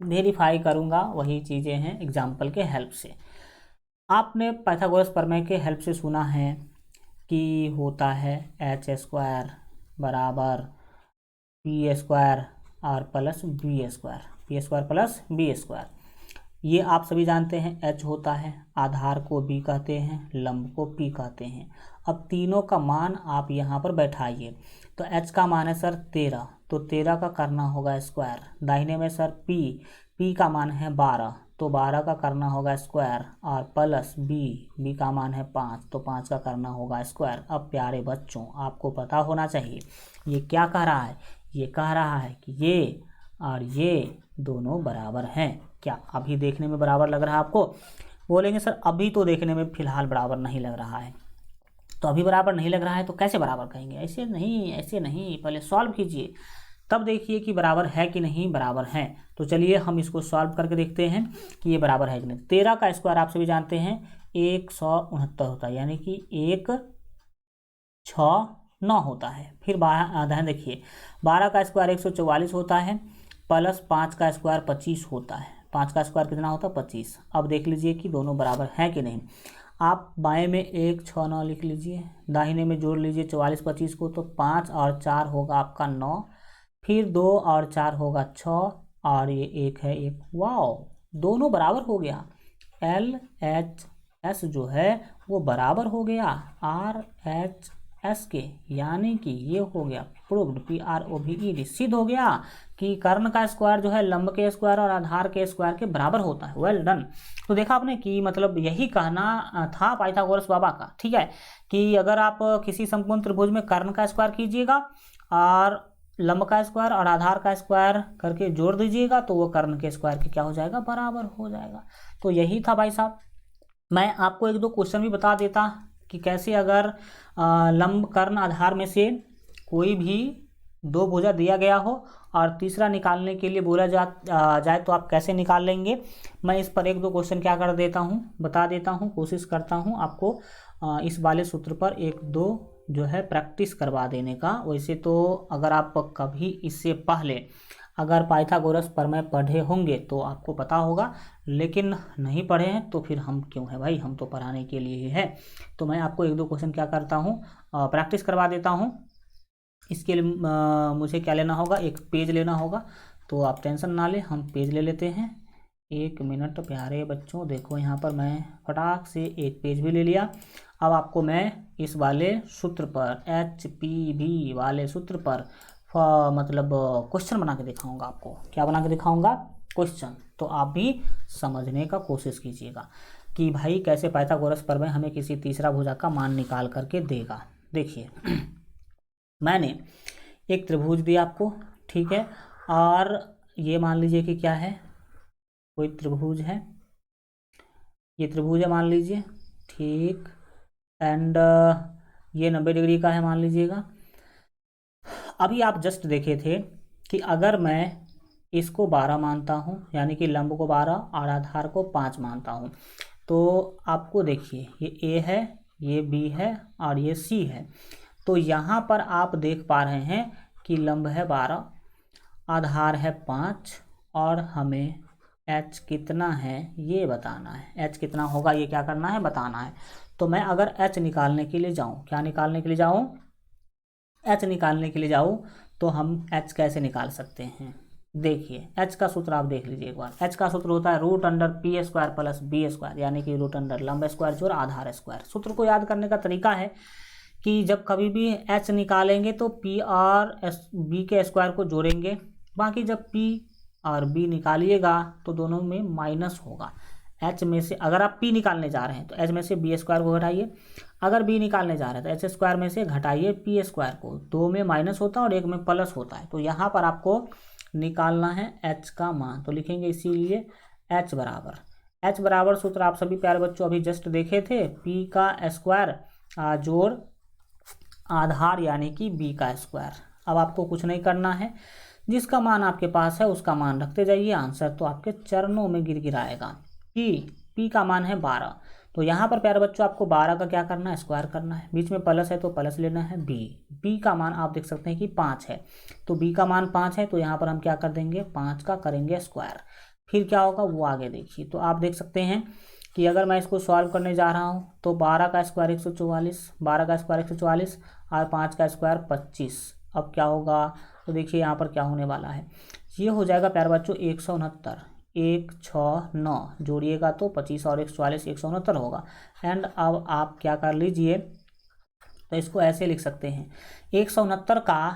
वेरीफाई करूँगा, वही चीज़ें हैं एग्जाम्पल के हेल्प से। आपने पाइथागोरस प्रमेय के हेल्प से सुना है कि होता है एच स्क्वायर बराबर पी स्क्वायर और plus B square, P square plus B square. ये आप सभी जानते हैं, एच होता है, आधार को बी कहते हैं, लंब को पी कहते हैं। अब तीनों का मान आप यहाँ पर बैठाइए। तो एच का मान है सर 13, तो 13 का करना होगा स्क्वायर। दाहिने में सर पी का मान है 12, तो 12 का करना होगा स्क्वायर, और प्लस बी का मान है 5, तो 5 का करना होगा स्क्वायर। अब प्यारे बच्चों, आपको पता होना चाहिए ये क्या कह रहा है। ये कह रहा है कि ये और ये दोनों बराबर हैं। क्या अभी देखने में बराबर लग रहा है आपको? बोलेंगे सर अभी तो देखने में फिलहाल बराबर नहीं लग रहा है। तो अभी बराबर नहीं लग रहा है तो कैसे बराबर कहेंगे? ऐसे नहीं, ऐसे नहीं, पहले सॉल्व कीजिए, तब देखिए कि बराबर है कि नहीं बराबर है। तो चलिए हम इसको सॉल्व करके देखते हैं कि ये बराबर है कि नहीं। 13 का स्क्वायर आप सभी जानते हैं 169 होता है, यानी कि 169 होता है। फिर ध्यान देखिए, 12 का स्क्वायर 144 होता है, प्लस 5 का स्क्वायर 25 होता है। 5 का स्क्वायर कितना होता है? 25। अब देख लीजिए कि दोनों बराबर हैं कि नहीं। आप बाएं में 169 लिख लीजिए, दाहिने में जोड़ लीजिए 44 25 को, तो 5 और 4 होगा आपका 9, फिर 2 और 4 होगा 6, और ये 1 है 1। वाओ, दोनों बराबर हो गया। LHS जो है वो बराबर हो गया RHS के, यानी कि ये हो गया प्रूव्ड, PROVED, सिद्ध हो गया कि कर्ण का स्क्वायर जो है लंब के स्क्वायर और आधार के स्क्वायर के बराबर होता है। Well done. तो देखा आपने कि मतलब यही कहना था पाइथागोरस बाबा का, ठीक है, कि अगर आप किसी समकोण त्रिभुज में कर्ण का स्क्वायर कीजिएगा और लंब का स्क्वायर और आधार का स्क्वायर करके जोड़ दीजिएगा तो वो कर्ण के स्क्वायर के क्या हो जाएगा? बराबर हो जाएगा। तो यही था भाई साहब। मैं आपको एक दो क्वेश्चन भी बता देता कि कैसे अगर लंब कर्ण आधार में से कोई भी दो भुजा दिया गया हो और तीसरा निकालने के लिए बोला जाए तो आप कैसे निकाल लेंगे। मैं इस पर एक दो क्वेश्चन क्या कर देता हूँ, बता देता हूँ, कोशिश करता हूँ आपको इस वाले सूत्र पर एक दो जो है प्रैक्टिस करवा देने का। वैसे तो अगर आप कभी इससे पहले अगर पाइथागोरस प्रमेय पढ़े होंगे तो आपको पता होगा, लेकिन नहीं पढ़े हैं तो फिर हम क्यों हैं भाई, हम तो पढ़ाने के लिए ही है। तो मैं आपको एक दो क्वेश्चन क्या करता हूँ, प्रैक्टिस करवा देता हूँ। इसके लिए मुझे क्या लेना होगा, एक पेज लेना होगा। तो आप टेंशन ना ले, हम पेज ले लेते हैं। 1 मिनट प्यारे बच्चों, देखो यहाँ पर मैं फटाक से एक पेज भी ले लिया। अब आपको मैं इस वाले सूत्र पर HPV वाले सूत्र पर मतलब क्वेश्चन बना के दिखाऊंगा आपको। क्या बना के दिखाऊंगा? क्वेश्चन। तो आप भी समझने का कोशिश कीजिएगा कि भाई कैसे पाइथागोरस प्रमेय हमें किसी तीसरा भुजा का मान निकाल करके देगा। देखिए मैंने एक त्रिभुज दिया आपको, ठीक है, और ये मान लीजिए कि क्या है, कोई त्रिभुज है, ये त्रिभुज है मान लीजिए, ठीक, एंड ये 90 डिग्री का है मान लीजिएगा। अभी आप जस्ट देखे थे कि अगर मैं इसको 12 मानता हूँ, यानी कि लंब को 12 और आधार को 5 मानता हूँ, तो आपको देखिए ये A है, ये B है और ये C है। तो यहाँ पर आप देख पा रहे हैं कि लंब है 12, आधार है 5, और हमें H कितना है ये बताना है। H कितना होगा ये क्या करना है, बताना है। तो मैं अगर H निकालने के लिए जाऊँ, क्या निकालने के लिए जाऊँ, H निकालने के लिए जाऊँ, तो हम H कैसे निकाल सकते हैं? देखिए H का सूत्र आप देख लीजिए एक बार। H का सूत्र होता है √p² प्लस b², यानी कि √ लंब स्क्वायर जोड़ आधार स्क्वायर। सूत्र को याद करने का तरीका है कि जब कभी भी H निकालेंगे तो P और B के स्क्वायर को जोड़ेंगे, बाकी जब P और B निकालिएगा तो दोनों में माइनस होगा। H में से अगर आप P निकालने जा रहे हैं तो H में से B² को घटाइए, अगर B निकालने जा रहे हैं तो H² में से घटाइए P² को। 2 में माइनस होता है और 1 में प्लस होता है। तो यहाँ पर आपको निकालना है H का मान, तो लिखेंगे इसीलिए H बराबर सूत्र आप सभी प्यारे बच्चों अभी जस्ट देखे थे, P का स्क्वायर जोड़ आधार यानी कि B का स्क्वायर। अब आपको कुछ नहीं करना है, जिसका मान आपके पास है उसका मान रखते जाइए, आंसर तो आपके चरणों में गिरगिराएगा। P का मान है 12, तो यहाँ पर प्यारे बच्चों आपको 12 का क्या करना है, स्क्वायर करना है। बीच में प्लस है तो प्लस लेना है। B का मान आप देख सकते हैं कि 5 है, तो B का मान 5 है, तो यहाँ पर हम क्या कर देंगे, 5 का करेंगे स्क्वायर। फिर क्या होगा वो आगे देखिए। तो आप देख सकते हैं कि अगर मैं इसको सॉल्व करने जा रहा हूँ तो 12 का स्क्वायर 144, 12 का स्क्वायर 144 और 5 का स्क्वायर 25। अब क्या होगा, तो देखिए यहाँ पर क्या होने वाला है, ये हो जाएगा प्यारे बच्चों 169, 169 जोड़िएगा तो 25 और 144 169 होगा। एंड अब आप क्या कर लीजिए, तो इसको ऐसे लिख सकते हैं 169 का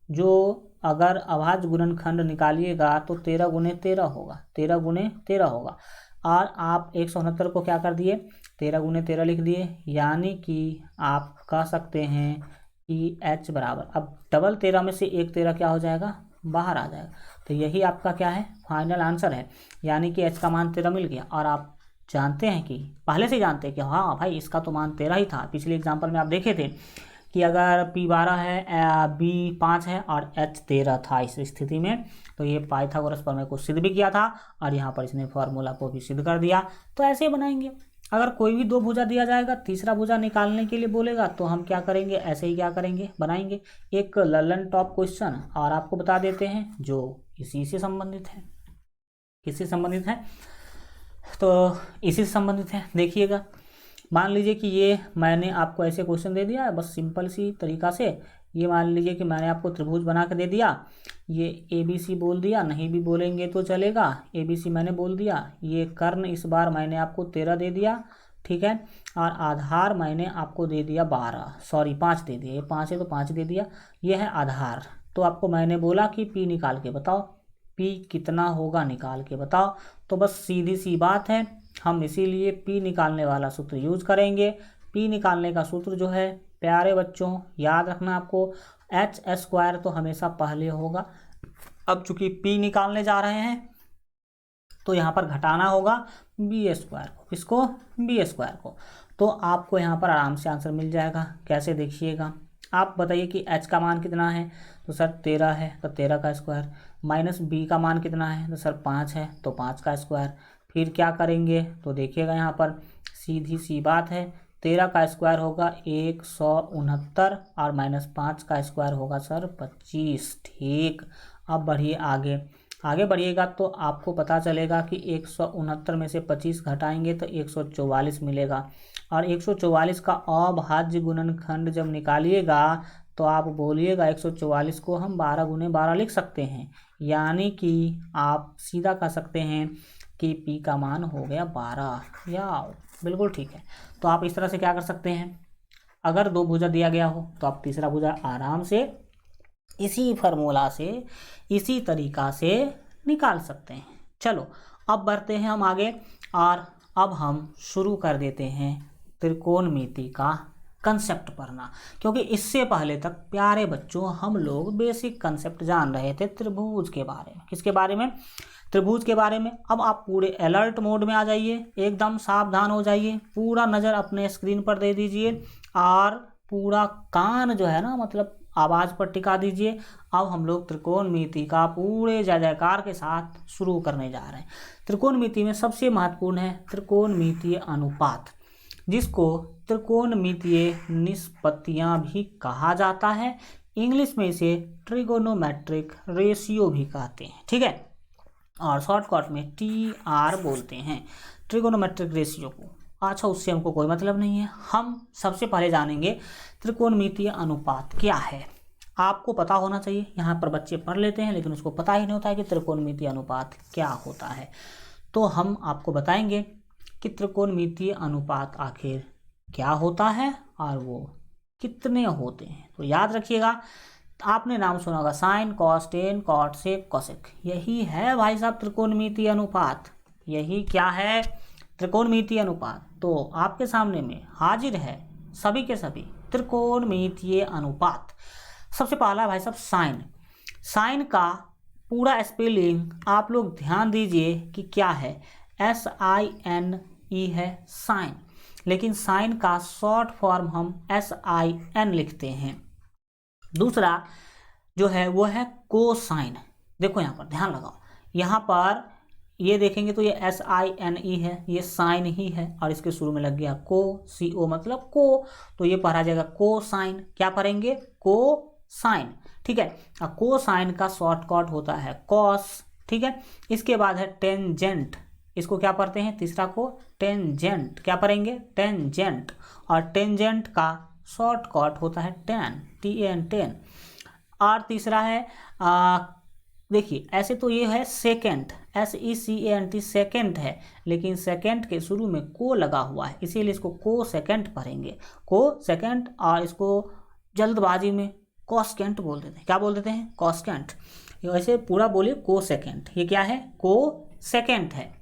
जो अगर अभाज्य गुणनखंड निकालिएगा तो 13 गुने 13 होगा, 13 गुने 13 होगा। और आप 169 को क्या कर दिए, 13 गुने 13 लिख दिए, यानी कि आप कह सकते हैं कि h बराबर, अब डबल 13 में से एक 13 क्या हो जाएगा, बाहर आ जाएगा। तो यही आपका क्या है, फाइनल आंसर है, यानी कि h का मान 13 मिल गया। और आप जानते हैं कि पहले से जानते हैं कि हाँ भाई इसका तो मान 13 ही था। पिछले एग्जाम्पल में आप देखे थे कि अगर P12 है, B5 है और H 13 था इस स्थिति में, तो ये पाइथागोरस प्रमेय को सिद्ध भी किया था और यहाँ पर इसने फॉर्मूला को भी सिद्ध कर दिया। तो ऐसे ही बनाएंगे। अगर कोई भी दो भुजा दिया जाएगा, तीसरा भुजा निकालने के लिए बोलेगा तो हम क्या करेंगे, ऐसे ही क्या करेंगे, बनाएंगे। एक ललन टॉप क्वेश्चन और आपको बता देते हैं जो इसी से संबंधित है। किससे संबंधित है, तो इसी से संबंधित है। देखिएगा, मान लीजिए कि ये मैंने आपको ऐसे क्वेश्चन दे दिया है, बस सिंपल सी तरीका से। ये मान लीजिए कि मैंने आपको त्रिभुज बना के दे दिया, ये ABC बोल दिया, नहीं भी बोलेंगे तो चलेगा, ABC मैंने बोल दिया। ये कर्ण इस बार मैंने आपको 13 दे दिया, ठीक है। और आधार मैंने आपको दे दिया 5 दे दिया, ये 5 है तो 5 दे दिया, ये है आधार। तो आपको मैंने बोला कि P निकाल के बताओ, P कितना होगा निकाल के बताओ। तो बस सीधी सी बात है, हम इसीलिए P निकालने वाला सूत्र यूज करेंगे। P निकालने का सूत्र जो है प्यारे बच्चों याद रखना आपको, h स्क्वायर तो हमेशा पहले होगा। अब चूंकि P निकालने जा रहे हैं तो यहाँ पर घटाना होगा B स्क्वायर को, किसको, B स्क्वायर को। तो आपको यहाँ पर आराम से आंसर मिल जाएगा। कैसे, देखिएगा, आप बताइए कि h का मान कितना है, तो सर 13 है तो 13 का स्क्वायर, माइनस B का मान कितना है, तो सर 5 है तो 5 का स्क्वायर। फिर क्या करेंगे, तो देखिएगा यहाँ पर सीधी सी बात है, 13 का स्क्वायर होगा 169 और माइनस 5 का स्क्वायर होगा सर 25। ठीक, अब बढ़िए आगे, आगे बढ़िएगा तो आपको पता चलेगा कि 169 में से 25 घटाएंगे तो 144 मिलेगा। और 144 का अभाज्य गुणनखंड जब निकालिएगा तो आप बोलिएगा 144 को हम 12 गुने 12 लिख सकते हैं, यानी कि आप सीधा कह सकते हैं कि P का मान हो गया 12। या बिल्कुल ठीक है। तो आप इस तरह से क्या कर सकते हैं, अगर दो भुजा दिया गया हो तो आप तीसरा भुजा आराम से इसी फार्मूला से, इसी तरीका से निकाल सकते हैं। चलो अब बढ़ते हैं हम आगे और अब हम शुरू कर देते हैं त्रिकोणमिति का कंसेप्ट पढ़ना, क्योंकि इससे पहले तक प्यारे बच्चों हम लोग बेसिक कंसेप्ट जान रहे थे त्रिभुज के बारे में। किसके बारे में, त्रिभुज के बारे में। अब आप पूरे अलर्ट मोड में आ जाइए, एकदम सावधान हो जाइए, पूरा नज़र अपने स्क्रीन पर दे दीजिए और पूरा कान जो है ना, मतलब आवाज़ पर टिका दीजिए। अब हम लोग त्रिकोणमिति का पूरे जय जयकार के साथ शुरू करने जा रहे हैं। त्रिकोणमिति में सबसे महत्वपूर्ण है त्रिकोणमितीय अनुपात, जिसको त्रिकोणमितीय निष्पत्तियां भी कहा जाता है। इंग्लिश में इसे ट्रिगोनोमेट्रिक रेशियो भी कहते हैं, ठीक है, और शॉर्टकट में TR बोलते हैं ट्रिगोनोमेट्रिक रेशियो को। अच्छा, उससे हमको कोई मतलब नहीं है। हम सबसे पहले जानेंगे त्रिकोणमितीय अनुपात क्या है। आपको पता होना चाहिए, यहाँ पर बच्चे पढ़ लेते हैं लेकिन उसको पता ही नहीं होता है कि त्रिकोणमितीय अनुपात क्या होता है। तो हम आपको बताएंगे कि त्रिकोणमितीय अनुपात आखिर क्या होता है और वो कितने होते हैं। तो याद रखिएगा, आपने नाम सुना होगा साइन, कॉस, टेन, कॉट, सेक, कोसेक, यही है भाई साहब त्रिकोणमितीय अनुपात। यही क्या है, त्रिकोणमितीय अनुपात। तो आपके सामने में हाजिर है सभी के सभी त्रिकोणमितीय अनुपात। सबसे पहला भाई साहब साइन। साइन का पूरा स्पेलिंग आप लोग ध्यान दीजिए कि क्या है, SINE है साइन, लेकिन साइन का शॉर्ट फॉर्म हम SIN लिखते हैं। दूसरा जो है वो है कोसाइन। देखो यहाँ पर ध्यान लगाओ, यहाँ पर ये देखेंगे तो ये SINE है, ये साइन ही है और इसके शुरू में लग गया को, CO मतलब को, तो ये पढ़ा जाएगा कोसाइन। क्या पढ़ेंगे, कोसाइन, ठीक है। कोसाइन का शॉर्टकट होता है कॉस, ठीक है। इसके बाद है टेंजेंट, इसको क्या पढ़ते हैं, तीसरा को टेंजेंट, क्या पढ़ेंगे, टेंजेंट। और टेंजेंट का शॉर्टकट होता है टेन, TAN, टेन। और तीसरा है देखिए, ऐसे तो ये है सेकेंड, SECANT, सेकेंड है, लेकिन सेकेंड के शुरू में को लगा हुआ है, इसीलिए इसको को सेकेंड पढ़ेंगे, को सेकेंड। और इसको जल्दबाजी में कॉस्केंट बोल देते हैं, क्या बोल देते हैं, कॉस्केंट। वैसे पूरा बोलिए को सेकेंड, ये क्या है, को सेकेंड है।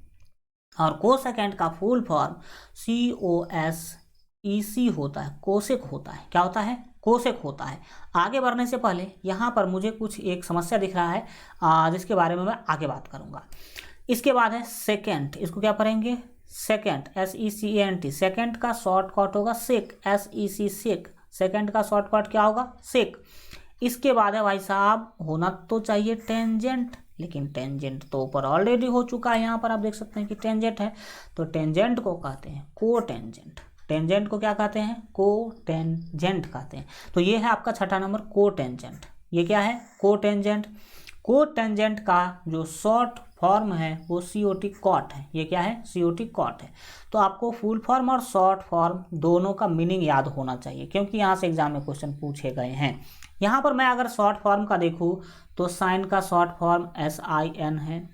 और को सेकेंड का फुल फॉर्म COSEC होता है, कोसेक होता है, क्या होता है, कोसेक होता है। आगे बढ़ने से पहले यहाँ पर मुझे कुछ एक समस्या दिख रहा है जिसके बारे में मैं आगे बात करूँगा। इसके बाद है सेकेंड, इसको क्या पढ़ेंगे, सेकेंड, SECANT, सेकेंड का शॉर्टकट होगा सेक, SEC, सेक, सेकेंड का शॉर्टकट क्या होगा, सेक। इसके बाद है भाई साहब, होना तो चाहिए टेंजेंट, लेकिन टेंजेंट तो ऊपर ऑलरेडी हो चुका है, यहाँ पर आप देख सकते हैं कि टेंजेंट है, तो टेंजेंट को कहते हैं को टेंजेंट, टेंजेंट को क्या कहते हैं, को टेंजेंट कहते हैं। तो ये है आपका छठा नंबर, को टेंजेंट। ये क्या है, को टेंजेंट। को टेंजेंट का जो शॉर्ट फॉर्म है वो COT कॉट है, ये क्या है, COT कॉट है। तो आपको फुल फॉर्म और शॉर्ट फॉर्म दोनों का मीनिंग याद होना चाहिए, क्योंकि यहाँ से एग्जाम में क्वेश्चन पूछे गए हैं। यहाँ पर मैं अगर शॉर्ट फॉर्म का देखूँ तो साइन का शॉर्ट फॉर्म SIN है,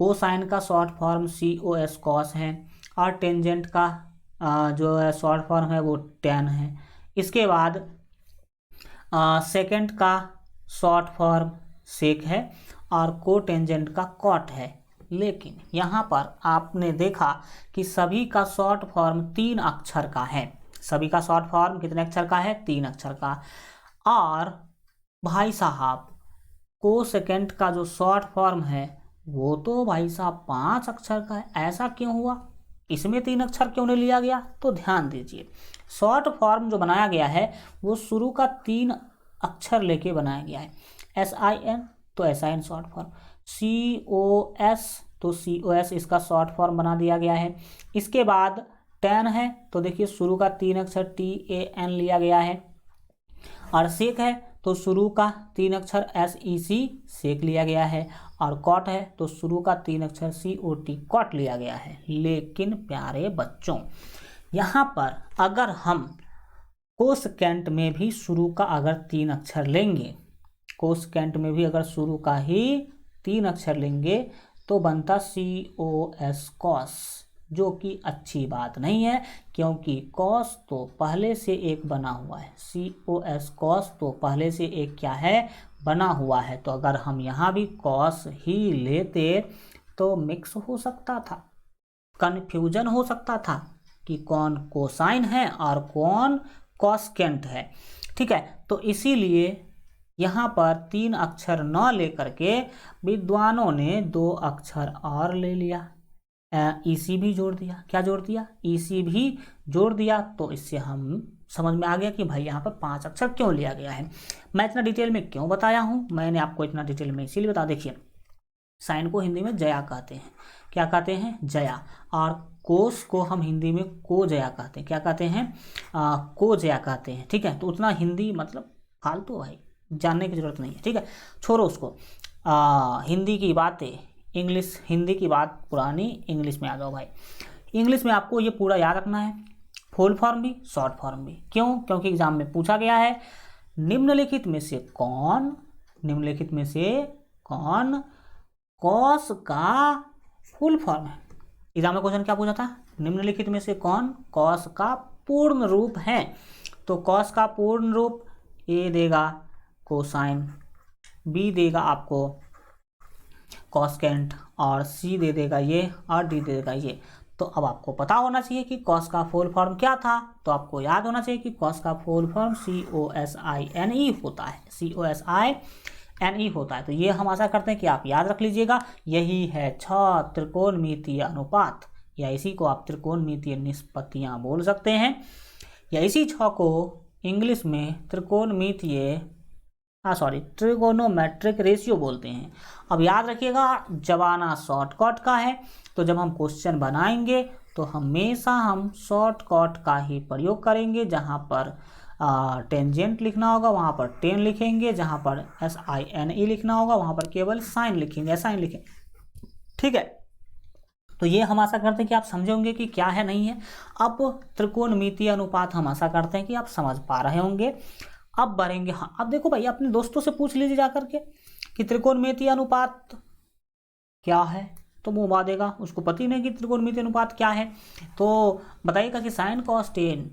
कोसाइन का शॉर्ट फॉर्म COS कॉस है, और टेंजेंट का जो है शॉर्ट फॉर्म है वो टेन है। इसके बाद सेकेंड का शॉर्ट फॉर्म सेक है, और को टेंजेंट का कॉट है। लेकिन यहाँ पर आपने देखा कि सभी का शॉर्ट फॉर्म 3 अक्षर का है, सभी का शॉर्ट फॉर्म कितने अक्षर का है, 3 अक्षर का। और भाई साहब को सेकेंड का जो शॉर्ट फॉर्म है वो तो भाई साहब 5 अक्षर का है, ऐसा क्यों हुआ, इसमें 3 अक्षर क्यों नहीं लिया गया। तो ध्यान दीजिए, शॉर्ट फॉर्म जो बनाया गया है वो शुरू का 3 अक्षर लेके बनाया गया है। SIN तो SIN शॉर्ट फॉर्म, COS तो COS इसका शॉर्ट फॉर्म बना दिया गया है। इसके बाद टेन है तो देखिए शुरू का 3 अक्षर TAN लिया गया है। और सेक है तो शुरू का 3 अक्षर SEC सेक लिया गया है। और कॉट है तो शुरू का 3 अक्षर COT कॉट लिया गया है। लेकिन प्यारे बच्चों, यहाँ पर अगर हम कोसेकेंट में भी शुरू का अगर 3 अक्षर लेंगे, कोसेकेंट में भी अगर शुरू का ही 3 अक्षर लेंगे तो बनता COS कॉस, जो कि अच्छी बात नहीं है, क्योंकि कॉस तो पहले से एक बना हुआ है, COS कॉस तो पहले से एक क्या है, बना हुआ है। तो अगर हम यहाँ भी कॉस ही लेते तो मिक्स हो सकता था, कन्फ्यूजन हो सकता था कि कौन कोसाइन है और कौन कॉसेकेंट है, ठीक है। तो इसीलिए यहाँ पर 3 अक्षर न लेकर के विद्वानों ने 2 अक्षर और ले लिया, EC भी जोड़ दिया, क्या जोड़ दिया, EC भी जोड़ दिया। तो इससे हम समझ में आ गया कि भाई यहाँ पर 5 अक्षर क्यों लिया गया है। मैं इतना डिटेल में क्यों बताया हूँ, मैंने आपको इतना डिटेल में इसीलिए बता, देखिए साइन को हिंदी में जया कहते हैं, क्या कहते हैं, जया। और कोस को हम हिंदी में को जया कहते हैं, क्या कहते हैं, को जया कहते हैं, ठीक है। तो उतना हिंदी मतलब फालतू भाई, जानने की जरूरत नहीं है, ठीक है, छोड़ो उसको। हिंदी की बातें इंग्लिश, हिंदी की बात पुरानी, इंग्लिश में आ जाओ भाई। इंग्लिश में आपको ये पूरा याद रखना है, फुल फॉर्म भी शॉर्ट फॉर्म भी। क्यों, क्योंकि एग्जाम में पूछा गया है निम्नलिखित में से कौन, निम्नलिखित में से कौन कॉस का फुल फॉर्म है। एग्जाम में क्वेश्चन क्या पूछा था, निम्नलिखित में से कौन कॉस का पूर्ण रूप है। तो कॉस का पूर्ण रूप A देगा कोसाइन, B देगा आपको कॉसेकेंट, और C दे देगा ये, और D दे देगा ये। तो अब आपको पता होना चाहिए कि कॉस का फुल फॉर्म क्या था। तो आपको याद होना चाहिए कि कॉस का फुल फॉर्म COSINE होता है, COSINE होता है। तो ये हम आशा करते हैं कि आप याद रख लीजिएगा। यही है 6 त्रिकोणमितीय अनुपात, या इसी को आप त्रिकोणमितीय निष्पत्तियाँ बोल सकते हैं, या इसी 6 को इंग्लिश में ट्रिगोनोमेट्रिक रेशियो बोलते हैं। अब याद रखिएगा, जमाना शॉर्टकट का है, तो जब हम क्वेश्चन बनाएंगे तो हमेशा हम शॉर्टकट का ही प्रयोग करेंगे, जहां पर टेंजेंट लिखना होगा वहाँ पर टेन लिखेंगे, जहाँ पर SINE लिखना होगा वहाँ पर केवल साइन लिखेंगे, साइन लिखेंगे। ठीक है, तो ये हम आशा करते हैं कि आप समझे होंगे कि क्या है नहीं है। अब त्रिकोणमितीय अनुपात हम आशा करते हैं कि आप समझ पा रहे होंगे। अब बढ़ेंगे, हाँ अब देखो भाई अपने दोस्तों से पूछ लीजिए जाकर के कि त्रिकोणमितीय अनुपात क्या है, तो वो बता देगा, उसको पता ही नहीं कि त्रिकोणमितीय अनुपात क्या है। तो बताइएगा कि sine cos tan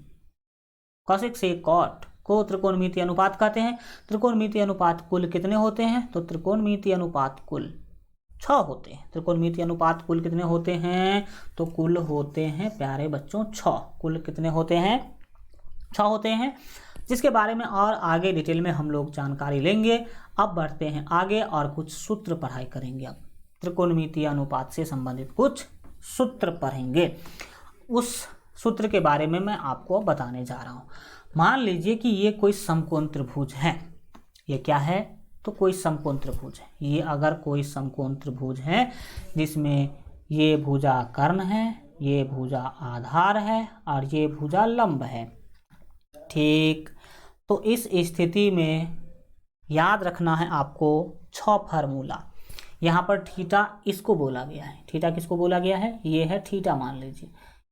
cosec sec cot को त्रिकोणमितीय अनुपात कहते हैं। त्रिकोणमितीय अनुपात कुल कितने होते हैं, तो त्रिकोणमितीय अनुपात कुल 6 होते हैं। त्रिकोणमितीय अनुपात कुल कितने होते हैं, तो कुल होते हैं प्यारे बच्चों 6। कुल कितने होते हैं, 6 होते हैं, जिसके बारे में और आगे डिटेल में हम लोग जानकारी लेंगे। अब बढ़ते हैं आगे और कुछ सूत्र पढ़ाई करेंगे। अब त्रिकोणमितीय अनुपात से संबंधित कुछ सूत्र पढ़ेंगे, उस सूत्र के बारे में मैं आपको बताने जा रहा हूँ। मान लीजिए कि ये कोई समकोण त्रिभुज है, ये क्या है, तो कोई समकोण त्रिभुज है। ये अगर कोई समकोण त्रिभुज है जिसमें ये भुजा कर्ण है, ये भुजा आधार है और ये भुजा लंब है, ठीक। तो इस स्थिति में याद रखना है आपको 6 फार्मूला। यहाँ पर थीटा इसको बोला गया है, थीटा किसको बोला गया है, ये है थीटा, मान लीजिए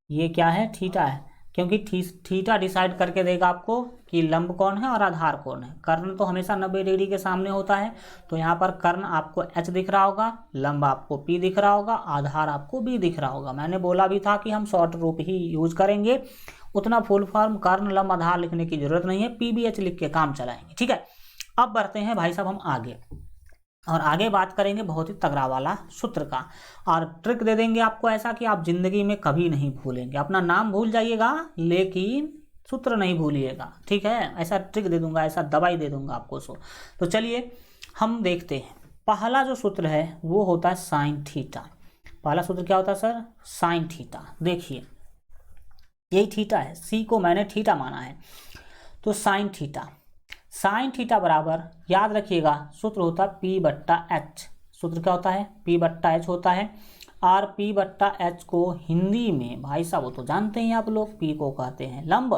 ये क्या है, थीटा है, क्योंकि थीटा डिसाइड करके देगा आपको कि लंब कौन है और आधार कौन है। कर्ण तो हमेशा 90 डिग्री के सामने होता है, तो यहाँ पर कर्ण आपको H दिख रहा होगा, लंब आपको P दिख रहा होगा, आधार आपको B दिख रहा होगा। मैंने बोला भी था कि हम शॉर्ट रूप ही यूज करेंगे, उतना फुल फॉर्म कर्ण लंब आधार लिखने की जरूरत नहीं है, PBH लिख के काम चलाएंगे, ठीक है। अब बढ़ते हैं भाई साहब हम आगे, और आगे बात करेंगे बहुत ही तगड़ा वाला सूत्र का, और ट्रिक दे देंगे आपको ऐसा कि आप जिंदगी में कभी नहीं भूलेंगे। अपना नाम भूल जाइएगा लेकिन सूत्र नहीं भूलिएगा, ठीक है। ऐसा ट्रिक दे दूंगा, ऐसा दवाई दे दूंगा आपको। तो चलिए हम देखते हैं। पहला जो सूत्र है वो होता है साइन थीटा। पहला सूत्र क्या होता है सर, साइन थीटा। देखिए यही थीटा है, सी को मैंने थीटा माना है, तो साइन थीटा, साइन थीटा बराबर याद रखिएगा सूत्र होता है P/H। सूत्र क्या होता है, P/H होता है। और P/H को हिंदी में भाई साहब वो तो जानते हैं आप लोग, P को कहते हैं लंब,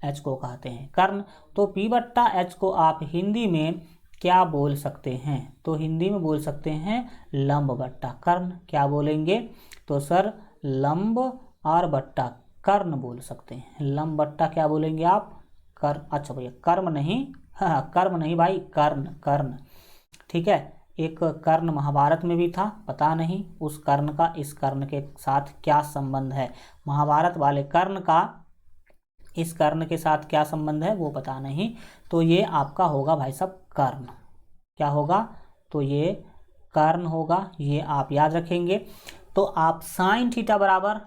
H को कहते हैं कर्ण। तो P/H को आप हिंदी में क्या बोल सकते हैं, तो हिंदी में बोल सकते हैं लंब बट्टा कर्ण। क्या बोलेंगे, तो सर लंब और बट्टा कर्ण बोल सकते हैं। लंब बट्टा क्या बोलेंगे आप, कर्ण। अच्छा भैया कर्म नहीं, हाँ कर्म नहीं भाई, कर्ण, कर्ण, ठीक है। एक कर्ण महाभारत में भी था, पता नहीं उस कर्ण का इस कर्ण के साथ क्या संबंध है, महाभारत वाले कर्ण का इस कर्ण के साथ क्या संबंध है वो पता नहीं। तो ये आपका होगा भाई साहब कर्ण, क्या होगा, तो ये कर्ण होगा, ये आप याद रखेंगे। तो आप साइन थीटा बराबर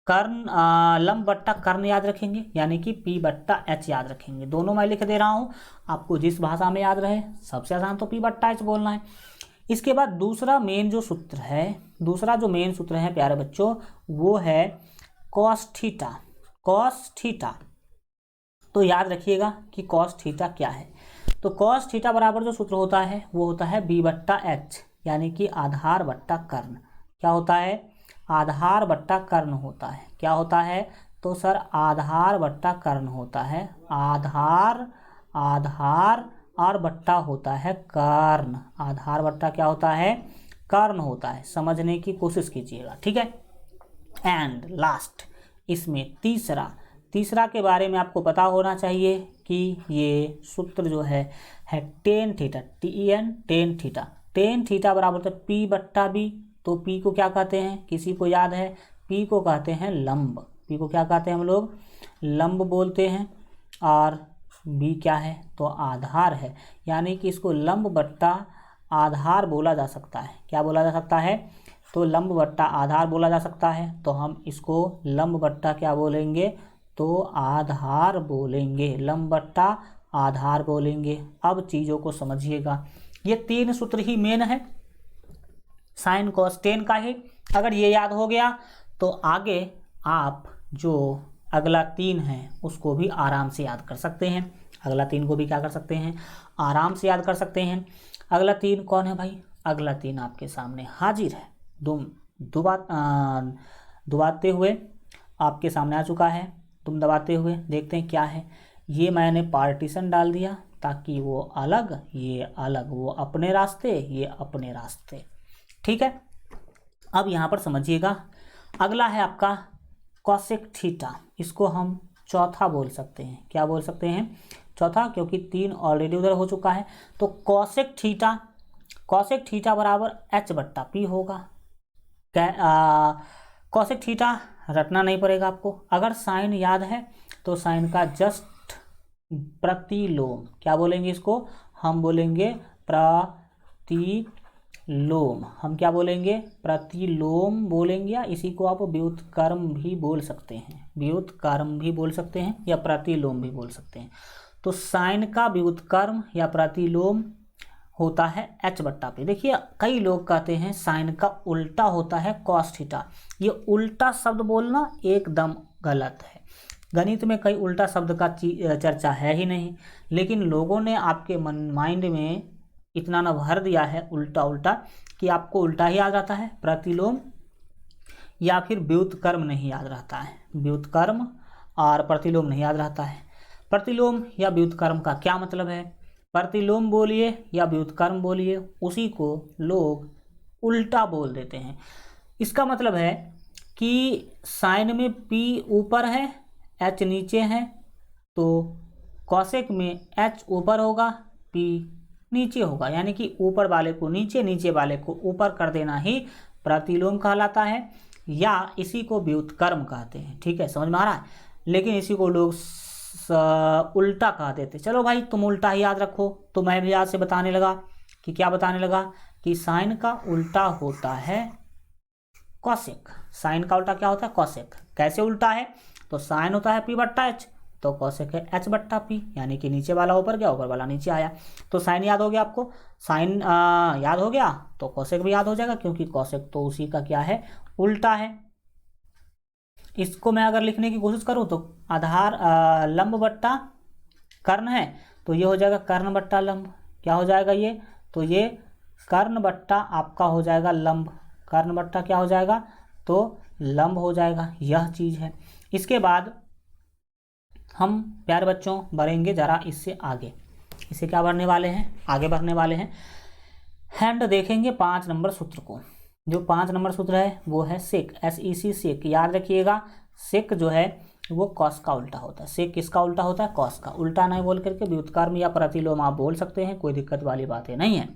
कर्ण लंब बट्टा कर्ण याद रखेंगे, यानी कि P/H याद रखेंगे। दोनों मैं लिख दे रहा हूँ, आपको जिस भाषा में याद रहे, सबसे आसान तो P/H बोलना है। इसके बाद दूसरा मेन जो सूत्र है, दूसरा जो मेन सूत्र है प्यारे बच्चों, वो है कॉस थीटा। कॉस थीटा, तो याद रखिएगा कि कॉस थीटा क्या है। तो कॉस थीटा बराबर जो सूत्र होता है वो होता है B/H, यानी कि आधार बट्टा कर्ण। क्या होता है, आधार बट्टा कर्ण होता है। क्या होता है, तो सर आधार बट्टा कर्ण होता है। आधार, आधार और बट्टा होता है कर्ण। आधार बट्टा क्या होता है, कर्ण होता है। समझने की कोशिश कीजिएगा, ठीक है। एंड लास्ट इसमें तीसरा के बारे में आपको पता होना चाहिए कि ये सूत्र जो है tan theta, TEN tan theta. Tan theta बराबर होता है P/B। तो P को क्या कहते हैं, किसी को याद है, P को कहते हैं लंब। P को क्या कहते हैं हम लोग, लंब बोलते हैं। और B क्या है, तो आधार है, यानी कि इसको लंब बट्टा आधार बोला जा सकता है। क्या बोला जा सकता है, तो लंब बट्टा आधार बोला जा सकता है। तो हम इसको लंब बट्टा क्या बोलेंगे, तो आधार बोलेंगे, लंब बट्टा आधार बोलेंगे। अब चीज़ों को समझिएगा, ये 3 सूत्र ही मेन है साइन कॉस टेन का ही। अगर ये याद हो गया तो आगे आप जो अगला 3 है उसको भी आराम से याद कर सकते हैं। अगला 3 को भी क्या कर सकते हैं, आराम से याद कर सकते हैं। अगला 3 कौन है भाई, अगला 3 आपके सामने हाजिर है, दबाते हुए आपके सामने आ चुका है। तुम दबाते हुए देखते हैं क्या है। ये मैंने पार्टीशन डाल दिया ताकि वो अलग, ये अलग, वो अपने रास्ते, ये अपने रास्ते। ठीक है, अब यहाँ पर समझिएगा, अगला है आपका कॉसेक थीटा। इसको हम चौथा बोल सकते हैं। क्या बोल सकते हैं? चौथा, क्योंकि 3 ऑलरेडी उधर हो चुका है। तो कॉसेक थीटा बराबर h/p होगा। कॉसेक थीटा रटना नहीं पड़ेगा आपको। अगर साइन याद है तो साइन का जस्ट प्रतिलोम, क्या बोलेंगे इसको? हम बोलेंगे प्रतिलोम। हम क्या बोलेंगे? प्रतिलोम बोलेंगे, या इसी को आप व्युत्क्रम भी बोल सकते हैं, व्युत्क्रम भी बोल सकते हैं या प्रतिलोम भी बोल सकते हैं। तो साइन का व्युत्क्रम या प्रतिलोम होता है h/p। देखिए, कई लोग कहते हैं साइन का उल्टा होता है कॉस थीटा। ये उल्टा शब्द बोलना एकदम गलत है। गणित में कई उल्टा शब्द का चर्चा है ही नहीं, लेकिन लोगों ने आपके माइंड में इतना न भर दिया है उल्टा कि आपको उल्टा ही याद रहता है, प्रतिलोम या फिर व्युत्क्रम नहीं याद रहता है। व्युत्क्रम और प्रतिलोम नहीं याद रहता है। प्रतिलोम या व्युत्क्रम का क्या मतलब है? प्रतिलोम बोलिए या व्युत्क्रम बोलिए, उसी को लोग उल्टा बोल देते हैं। इसका मतलब है कि साइन में p ऊपर है, h नीचे है, तो कॉसेक में h ऊपर होगा, p नीचे होगा। यानी कि ऊपर वाले को नीचे, नीचे वाले को ऊपर कर देना ही प्रतिलोम कहलाता है, या इसी को व्युत्क्रम कहते हैं। ठीक है, समझ में आ रहा है? लेकिन इसी को लोग उल्टा कह देते। चलो भाई, तुम उल्टा ही याद रखो। तो मैं भी आज से बताने लगा कि क्या बताने लगा कि साइन का उल्टा होता है कॉसेक। साइन का उल्टा क्या होता है? कॉसेक। कैसे उल्टा है? तो साइन होता है p/h, तो कॉसेक है h/p, यानी कि नीचे वाला ऊपर गया, ऊपर वाला नीचे आया। तो साइन याद हो गया आपको? साइन याद हो गया तो कॉसेक भी याद हो जाएगा, क्योंकि कॉसेक तो उसी का क्या है? उल्टा है। इसको मैं अगर लिखने की कोशिश करूं तो आधार लंब बट्टा कर्ण है, तो ये हो जाएगा कर्ण बट्टा लंब। क्या हो जाएगा ये? तो ये कर्ण बट्टा आपका हो जाएगा लंब। कर्ण बट्टा क्या हो जाएगा? तो लंब हो जाएगा। यह चीज़ है। इसके बाद हम प्यारे बच्चों बढ़ेंगे जरा इससे आगे। इससे क्या बढ़ने वाले हैं? आगे बढ़ने वाले हैं। हैंड देखेंगे 5 नंबर सूत्र को। जो 5 नंबर सूत्र है वो है सेक, SEC, सेक। याद रखिएगा, सेक जो है वो कॉस का उल्टा होता है। सेक किसका उल्टा होता है? कॉस का। उल्टा नहीं बोल करके व्युत्क्रम या प्रतिलोम आप बोल सकते हैं, कोई दिक्कत वाली बातें नहीं है।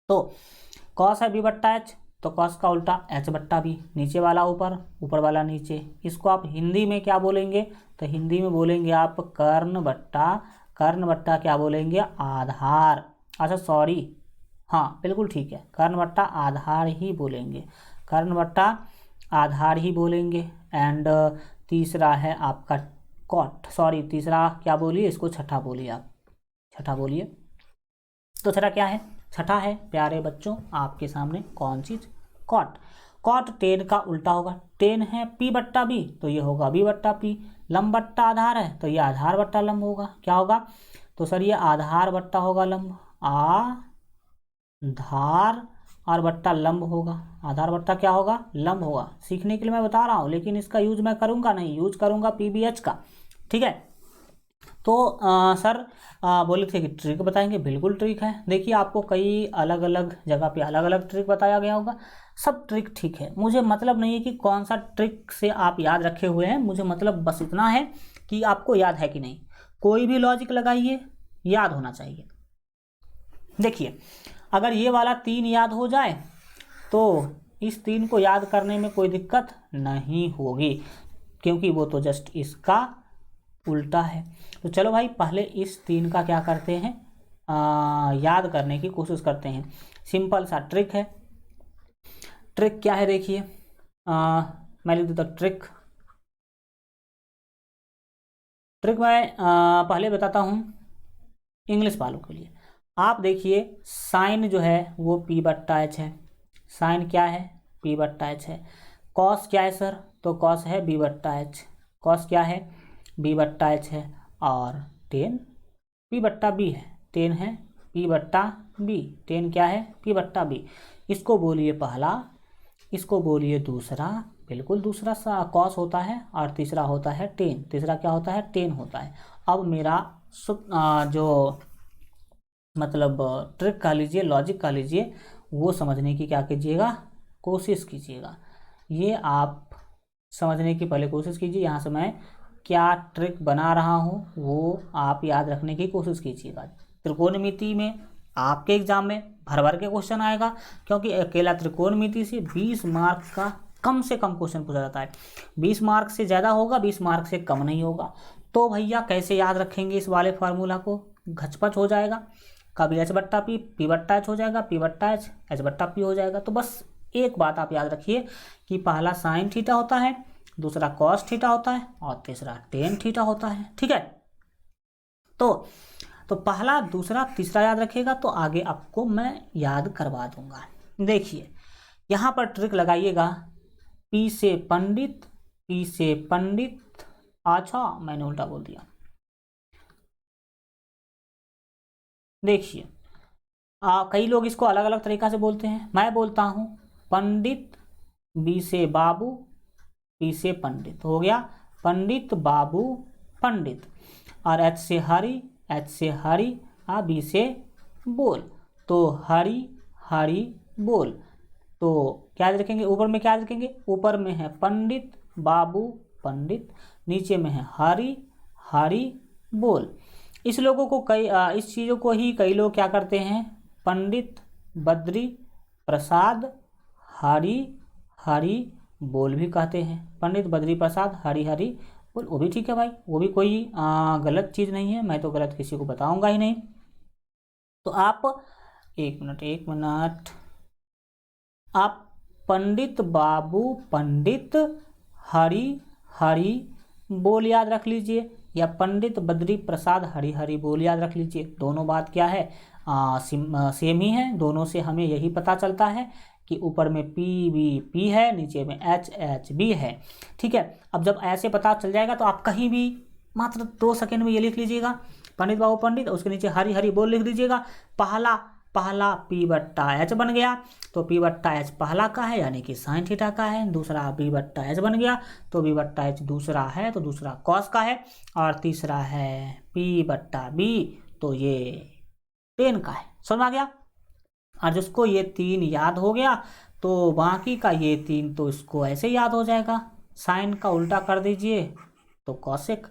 तो कॉस है b/h, तो कॉस का उल्टा h/b। नीचे वाला ऊपर, ऊपर वाला नीचे। इसको आप हिंदी में क्या बोलेंगे? तो हिंदी में बोलेंगे आप कर्ण बट्टा क्या बोलेंगे? आधार। अच्छा सॉरी, हाँ बिल्कुल ठीक है, कर्ण बट्टा आधार ही बोलेंगे, कर्ण बट्टा आधार ही बोलेंगे। एंड तीसरा है आपका कॉट। सॉरी, तीसरा क्या बोलिए? इसको छठा बोलिए आप, छठा बोलिए। तो छठा क्या है? छठा है प्यारे बच्चों आपके सामने कौन चीज़? कॉट। कॉट 10 का उल्टा होगा। 10 है p/b, तो ये होगा b/p। लंब बट्टा आधार है, तो ये आधार बट्टा लंब होगा। क्या होगा? तो सर ये आधार बट्टा होगा लंब, आधार और बट्टा लंब होगा। आधार बट्टा क्या होगा? लंब होगा। सीखने के लिए मैं बता रहा हूँ, लेकिन इसका यूज मैं करूँगा नहीं, यूज करूँगा PBH का। ठीक है। तो सर बोले थे कि ट्रिक बताएंगे, बिल्कुल ट्रिक है। देखिए, आपको कई अलग अलग जगह पे अलग अलग ट्रिक बताया गया होगा, सब ट्रिक ठीक है। मुझे मतलब नहीं है कि कौन सा ट्रिक से आप याद रखे हुए हैं, मुझे मतलब बस इतना है कि आपको याद है कि नहीं। कोई भी लॉजिक लगाइए, याद होना चाहिए। देखिए, अगर ये वाला 3 याद हो जाए तो इस 3 को याद करने में कोई दिक्कत नहीं होगी, क्योंकि वो तो जस्ट इसका उल्टा है। तो चलो भाई, पहले इस 3 का क्या करते हैं, याद करने की कोशिश करते हैं। सिंपल सा ट्रिक है। ट्रिक क्या है? देखिए, मैं लिख देता ट्रिक। ट्रिक मैं पहले बताता हूँ इंग्लिश वालों के लिए। आप देखिए, साइन जो है वो p/h है। साइन क्या है? p/h है। कॉस क्या है सर? तो कॉस है b/h। कॉस क्या है? b/h है। और 10 p/b है। 10 है p/b। 10 क्या है? p/b। इसको बोलिए पहला, इसको बोलिए दूसरा, बिल्कुल दूसरा कॉस होता है और तीसरा होता है टेन। तीसरा क्या होता है? टेन होता है। अब मेरा जो मतलब ट्रिक कह लीजिए, लॉजिक कह लीजिए, वो समझने की क्या कीजिएगा, कोशिश कीजिएगा। ये आप समझने की पहले कोशिश कीजिए। यहाँ से मैं क्या ट्रिक बना रहा हूँ वो आप याद रखने की कोशिश कीजिएगा। त्रिकोणमिति में आपके एग्जाम में भर भर के क्वेश्चन आएगा, क्योंकि अकेला त्रिकोणमिति से 20 मार्क का कम से कम क्वेश्चन पूछा जाता है। 20 मार्क से ज़्यादा होगा, 20 मार्क से कम नहीं होगा। तो भैया कैसे याद रखेंगे इस वाले फार्मूला को? घचपच हो जाएगा। कभी एच बट्टा पी, पी बट्टा एच हो जाएगा, पी बट्टा एच, एच बट्टा पी हो जाएगा। तो बस एक बात आप याद रखिए कि पहला साइन थीटा होता है, दूसरा कॉस थीटा होता है और तीसरा टेन थीटा होता है। ठीक है, तो पहला, दूसरा, तीसरा याद रखिएगा तो आगे आपको मैं याद करवा दूंगा। देखिए यहाँ पर ट्रिक लगाइएगा, पी से पंडित, पी से पंडित। अच्छा मैंने उल्टा बोल दिया। देखिए कई लोग इसको अलग अलग तरीका से बोलते हैं। मैं बोलता हूँ पंडित, बी से बाबू, पी से पंडित। हो गया पंडित बाबू पंडित। और एच से हरि, एच से हरि, बी से बोल, तो हरि हरि बोल। तो क्या याद रखेंगे? ऊपर में क्या याद रखेंगे? ऊपर में है पंडित बाबू पंडित, नीचे में है हरि हरि बोल। इस लोगों को इस चीज़ों को ही कई लोग क्या करते हैं, पंडित बद्री प्रसाद हरि हरि बोल भी कहते हैं। पंडित बद्री प्रसाद हरि हरि बोल, वो भी ठीक है भाई, वो भी कोई गलत चीज़ नहीं है। मैं तो गलत किसी को बताऊंगा ही नहीं। तो आप एक मिनट, आप पंडित बाबू पंडित हरि हरि बोल याद रख लीजिए, या पंडित बद्री प्रसाद हरि हरि बोल याद रख लीजिए। दोनों बात क्या है, सेम ही है। दोनों से हमें यही पता चलता है कि ऊपर में पी बी पी है, नीचे में एच एच बी है। ठीक है, अब जब ऐसे पता चल जाएगा तो आप कहीं भी मात्र 2 सेकेंड में ये लिख लीजिएगा, पंडित बाबू पंडित, उसके नीचे हरि हरि बोल लिख दीजिएगा। पहला पी बट्टा एच बन गया, तो पी बट्टा एच पहला का है यानी कि साइन थीटा का है। दूसरा बी बट्टा एच बन गया, तो बी बट्टा एच दूसरा है तो दूसरा कॉस का है। और तीसरा है पी बट्टा बी, तो ये टेन का है। समझ में आ गया? और जिसको ये 3 याद हो गया तो बाकी का ये 3 तो इसको ऐसे याद हो जाएगा। साइन का उल्टा कर दीजिए तो कॉसेक,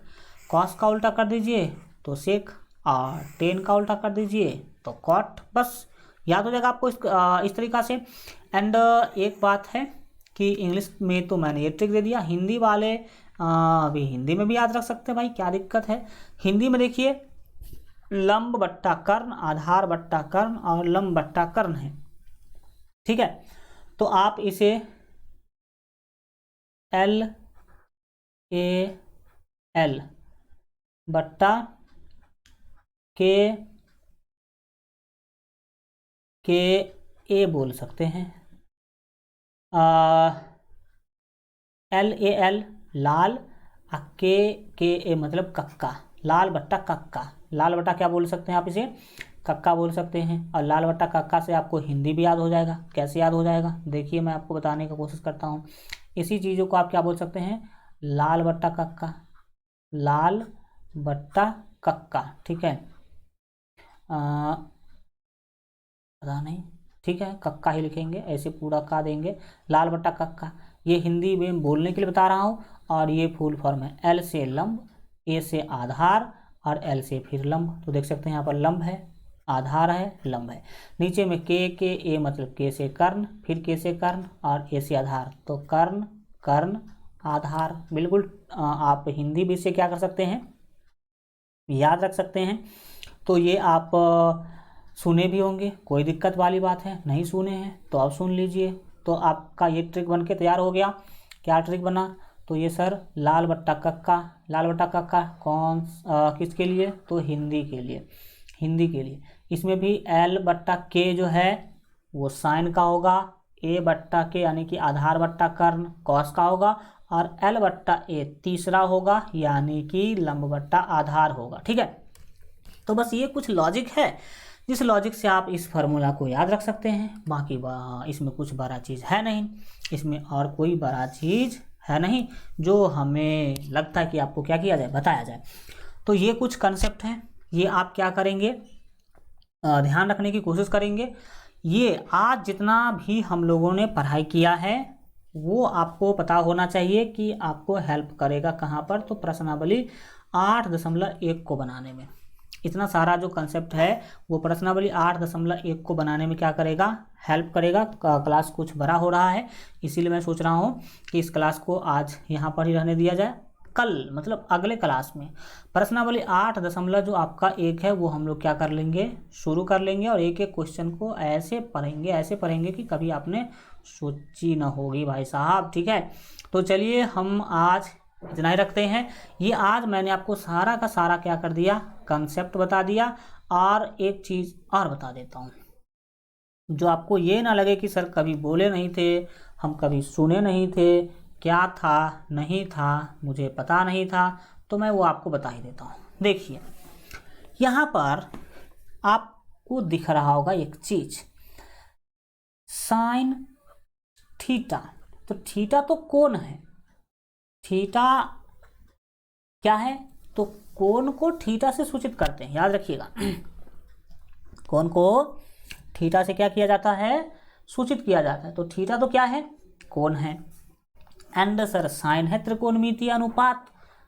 कॉस का उल्टा कर दीजिए तो सेक, और टेन का उल्टा कर दीजिए तो कॉट। बस याद हो जाएगा आपको इस तरीक़ा से। एंड एक बात है कि इंग्लिश में तो मैंने ये ट्रिक दे दिया, हिंदी वाले अभी हिंदी में भी याद रख सकते हैं भाई, क्या दिक्कत है। हिंदी में देखिए लंब बट्टा कर्ण, आधार बट्टा कर्ण और लंब बट्टा कर्ण है। ठीक है, तो आप इसे एल ए एल बट्टा के ए बोल सकते हैं। एल ए एल लाल, के ए मतलब कक्का, लाल बट्टा कक्का। लाल बट्टा क्या बोल सकते हैं आप इसे? कक्का बोल सकते हैं। और लाल बट्टा कक्का से आपको हिंदी भी याद हो जाएगा। कैसे याद हो जाएगा देखिए, मैं आपको बताने की कोशिश करता हूँ। इसी चीज़ों को आप क्या बोल सकते हैं? लाल बट्टा कक्का, लाल बट्टा कक्का। ठीक है, पता नहीं, ठीक है कक्का ही लिखेंगे, ऐसे पूरा का देंगे, लाल बट्टा कक्का। ये हिंदी में बोलने के लिए बता रहा हूँ। और ये फुल फॉर्म है, एल से लंब, ए से आधार और एल से फिर लंब। तो देख सकते हैं यहाँ पर लंब है, आधार है, लंब है। नीचे में के ए मतलब के से कर्ण, फिर के से कर्ण और ए से आधार, तो कर्ण कर्ण आधार। बिल्कुल आप हिंदी भी से क्या कर सकते हैं, याद रख सकते हैं। तो ये आप सुने भी होंगे, कोई दिक्कत वाली बात है? नहीं सुने हैं तो आप सुन लीजिए। तो आपका ये ट्रिक बन के तैयार हो गया। क्या ट्रिक बना? तो ये सर लाल बट्टा कक्का, लाल बट्टा कक्का कौन किसके लिए? तो हिंदी के लिए, हिंदी के लिए। इसमें भी एल बट्टा के जो है वो साइन का होगा, ए बट्टा के यानी कि आधार बट्टा कर्ण कॉस का होगा, और एल बट्टा ए तीसरा होगा यानी कि लंब बट्टा आधार होगा। ठीक है, तो बस ये कुछ लॉजिक है जिस लॉजिक से आप इस फार्मूला को याद रख सकते हैं। बाकी इसमें कुछ बड़ा चीज़ है नहीं, इसमें और कोई बड़ा चीज़ है नहीं जो हमें लगता है कि आपको क्या किया जाए, बताया जाए। तो ये कुछ कंसेप्ट हैं, ये आप क्या करेंगे, ध्यान रखने की कोशिश करेंगे। ये आज जितना भी हम लोगों ने पढ़ाई किया है वो आपको पता होना चाहिए कि आपको हेल्प करेगा कहाँ पर, तो प्रश्नावली 8.1 को बनाने में। इतना सारा जो कंसेप्ट है वो प्रश्नावली 8.1 को बनाने में क्या करेगा, हेल्प करेगा। क्लास कुछ बड़ा हो रहा है, इसीलिए मैं सोच रहा हूँ कि इस क्लास को आज यहाँ पर ही रहने दिया जाए। कल मतलब अगले क्लास में प्रश्नावली 8.1 है वो हम लोग क्या कर लेंगे, शुरू कर लेंगे, और एक एक क्वेश्चन को ऐसे पढ़ेंगे कि कभी आपने सोची ना होगी भाई साहब, ठीक है। तो चलिए हम आज इतना ही रखते हैं। ये आज मैंने आपको सारा का सारा क्या कर दिया, कंसेप्ट बता दिया। और एक चीज़ और बता देता हूँ, जो आपको ये ना लगे कि सर कभी बोले नहीं थे, हम कभी सुने नहीं थे, क्या था नहीं था मुझे पता नहीं था, तो मैं वो आपको बता ही देता हूँ। देखिए यहाँ पर आपको दिख रहा होगा एक चीज, साइन थीटा। तो थीटा तो कोण है, थीटा क्या है, तो कोण को थीटा से सूचित करते हैं, याद रखिएगा। कोण को थीटा से क्या किया जाता है, सूचित किया जाता है। तो थीटा तो क्या है, कोण है। एंड सर साइन है त्रिकोणमितीय अनुपात,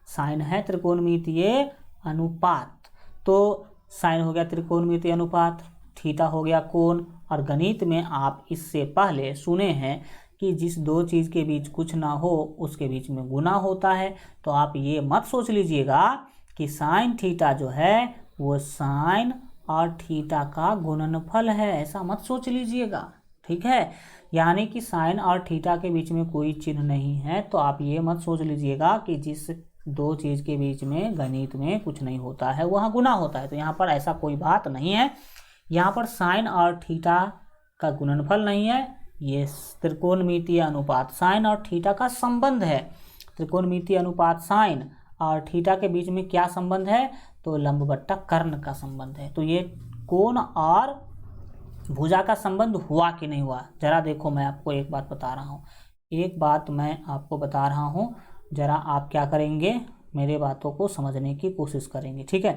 साइन है त्रिकोणमितीय अनुपात। तो साइन हो गया त्रिकोणमितीय अनुपात, थीटा हो गया कोण। और गणित में आप इससे पहले सुने हैं कि जिस दो चीज़ के बीच कुछ ना हो उसके बीच में गुना होता है। तो आप ये मत सोच लीजिएगा कि साइन थीटा जो है वो साइन और थीटा का गुणनफल है, ऐसा मत सोच लीजिएगा, ठीक है। यानी कि साइन और थीटा के बीच में कोई चिन्ह नहीं है, तो आप ये मत सोच लीजिएगा कि जिस दो चीज़ के बीच में गणित में कुछ नहीं होता है वहाँ गुना होता है। तो यहाँ पर ऐसा कोई बात नहीं है। यहाँ पर साइन और थीटा का गुणनफल नहीं है, ये त्रिकोणमितीय अनुपात साइन और थीटा का संबंध है। त्रिकोणमितीय अनुपात साइन और थीटा के बीच में क्या संबंध है, तो लंब बट्टा कर्ण का संबंध है। तो ये कोण और भुजा का संबंध हुआ कि नहीं हुआ, जरा देखो मैं आपको एक बात बता रहा हूँ, एक बात मैं आपको बता रहा हूँ, जरा आप क्या करेंगे, मेरे बातों को समझने की कोशिश करेंगे, ठीक है।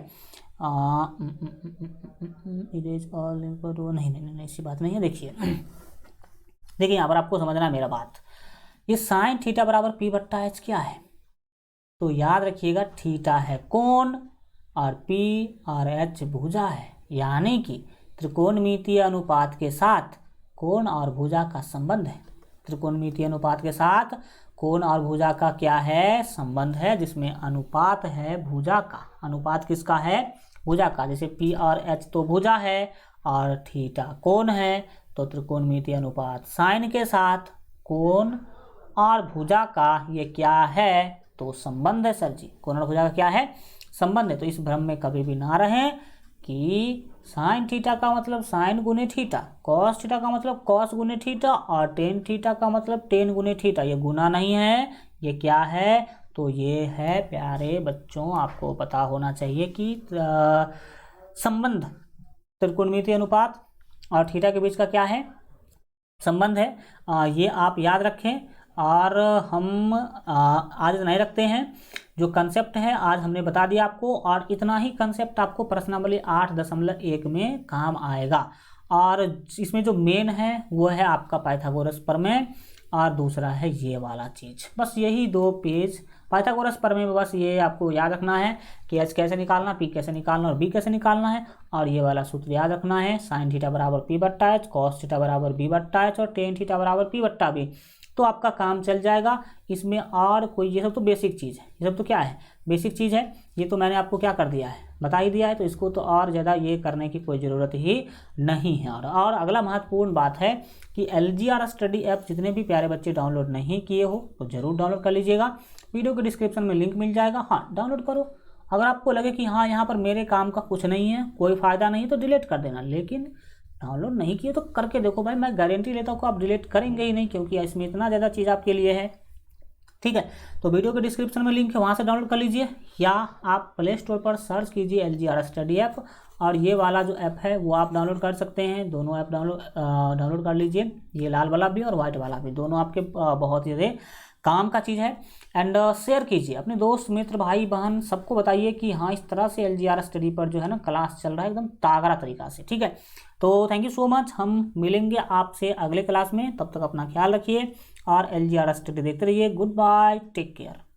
इरेज ऑल नहीं ऐसी बात नहीं है। देखिए यहाँ पर आपको समझना है मेरा बात, ये साइन थीटा बराबर पी बट्टा एच क्या है, तो याद रखिएगा थीटा है कोण और पी और एच भुजा है। यानी कि त्रिकोणमितीय अनुपात के साथ कोण और भुजा का संबंध है। त्रिकोणमितीय अनुपात के साथ कोण और भुजा का क्या है, संबंध है, जिसमें अनुपात है भुजा का। अनुपात किसका है, भुजा का। जैसे पी और एच तो भुजा है और थीटा कोण है, तो त्रिकोणमितीय अनुपात साइन के साथ कोण और भुजा का ये क्या है, तो संबंध है सर जी। कोण और भुजा का क्या है, संबंध है। तो इस भ्रम में कभी भी ना रहें कि साइन थीटा का मतलब साइन गुने थीटा, कॉस थीटा का मतलब कॉस गुने थीटा, और टेन थीटा का मतलब टेन गुने थीटा। ये गुना नहीं है, ये क्या है, तो ये है प्यारे बच्चों, आपको पता होना चाहिए कि संबंध त्रिकोणमितीय अनुपात और थीटा के बीच का क्या है, संबंध है। ये आप याद रखें। और हम आज नहीं रखते हैं, जो कंसेप्ट है आज हमने बता दिया आपको, और इतना ही कंसेप्ट आपको प्रश्नावली 8.1 में काम आएगा। और इसमें जो मेन है वो है आपका पाइथागोरस प्रमेय, और दूसरा है ये वाला चीज़। बस यही दो पेज पाइथागोरस प्रमेय में बस ये आपको याद रखना है कि एच कैसे निकालना, पी कैसे निकालना और बी कैसे निकालना है। और ये वाला सूत्र याद रखना है, साइन थीटा बराबर पी बट्टा एच, कॉस थीटा बराबर बी बट्टा एच, और टेन थीटा बराबर पी बट्टा बी। तो आपका काम चल जाएगा इसमें। और कोई, ये सब तो बेसिक चीज़ है, ये सब तो क्या है, बेसिक चीज़ है। ये तो मैंने आपको क्या कर दिया है, बता ही दिया है। तो इसको तो और ज़्यादा ये करने की कोई ज़रूरत ही नहीं है। और अगला महत्वपूर्ण बात है कि LGR स्टडी ऐप जितने भी प्यारे बच्चे डाउनलोड नहीं किए हो तो ज़रूर डाउनलोड कर लीजिएगा। वीडियो के डिस्क्रिप्शन में लिंक मिल जाएगा, हाँ डाउनलोड करो। अगर आपको लगे कि हाँ यहाँ पर मेरे काम का कुछ नहीं है, कोई फ़ायदा नहीं, तो डिलीट कर देना। लेकिन डाउनलोड नहीं किए तो करके देखो भाई, मैं गारंटी लेता हूँ कि आप डिलीट करेंगे ही नहीं, क्योंकि इसमें इतना ज़्यादा चीज़ आपके लिए है। ठीक है। तो वीडियो के डिस्क्रिप्शन में लिंक है, वहाँ से डाउनलोड कर लीजिए, या आप प्ले स्टोर पर सर्च कीजिए LGR स्टडी ऐप, और ये वाला जो ऐप है वो आप डाउनलोड कर सकते हैं। दोनों ऐप डाउनलोड कर लीजिए, ये लाल वाला भी और वाइट वाला भी, दोनों आपके बहुत ज़्यादा काम का चीज़ है। एंड शेयर कीजिए अपने दोस्त मित्र भाई बहन सबको बताइए कि हाँ इस तरह से LGR स्टडी पर जो है ना क्लास चल रहा है एकदम तागड़ा तरीका से, ठीक है। तो थैंक यू सो मच, हम मिलेंगे आपसे अगले क्लास में, तब तक अपना ख्याल रखिए और LGR स्टडी देखते रहिए। Good bye, take care.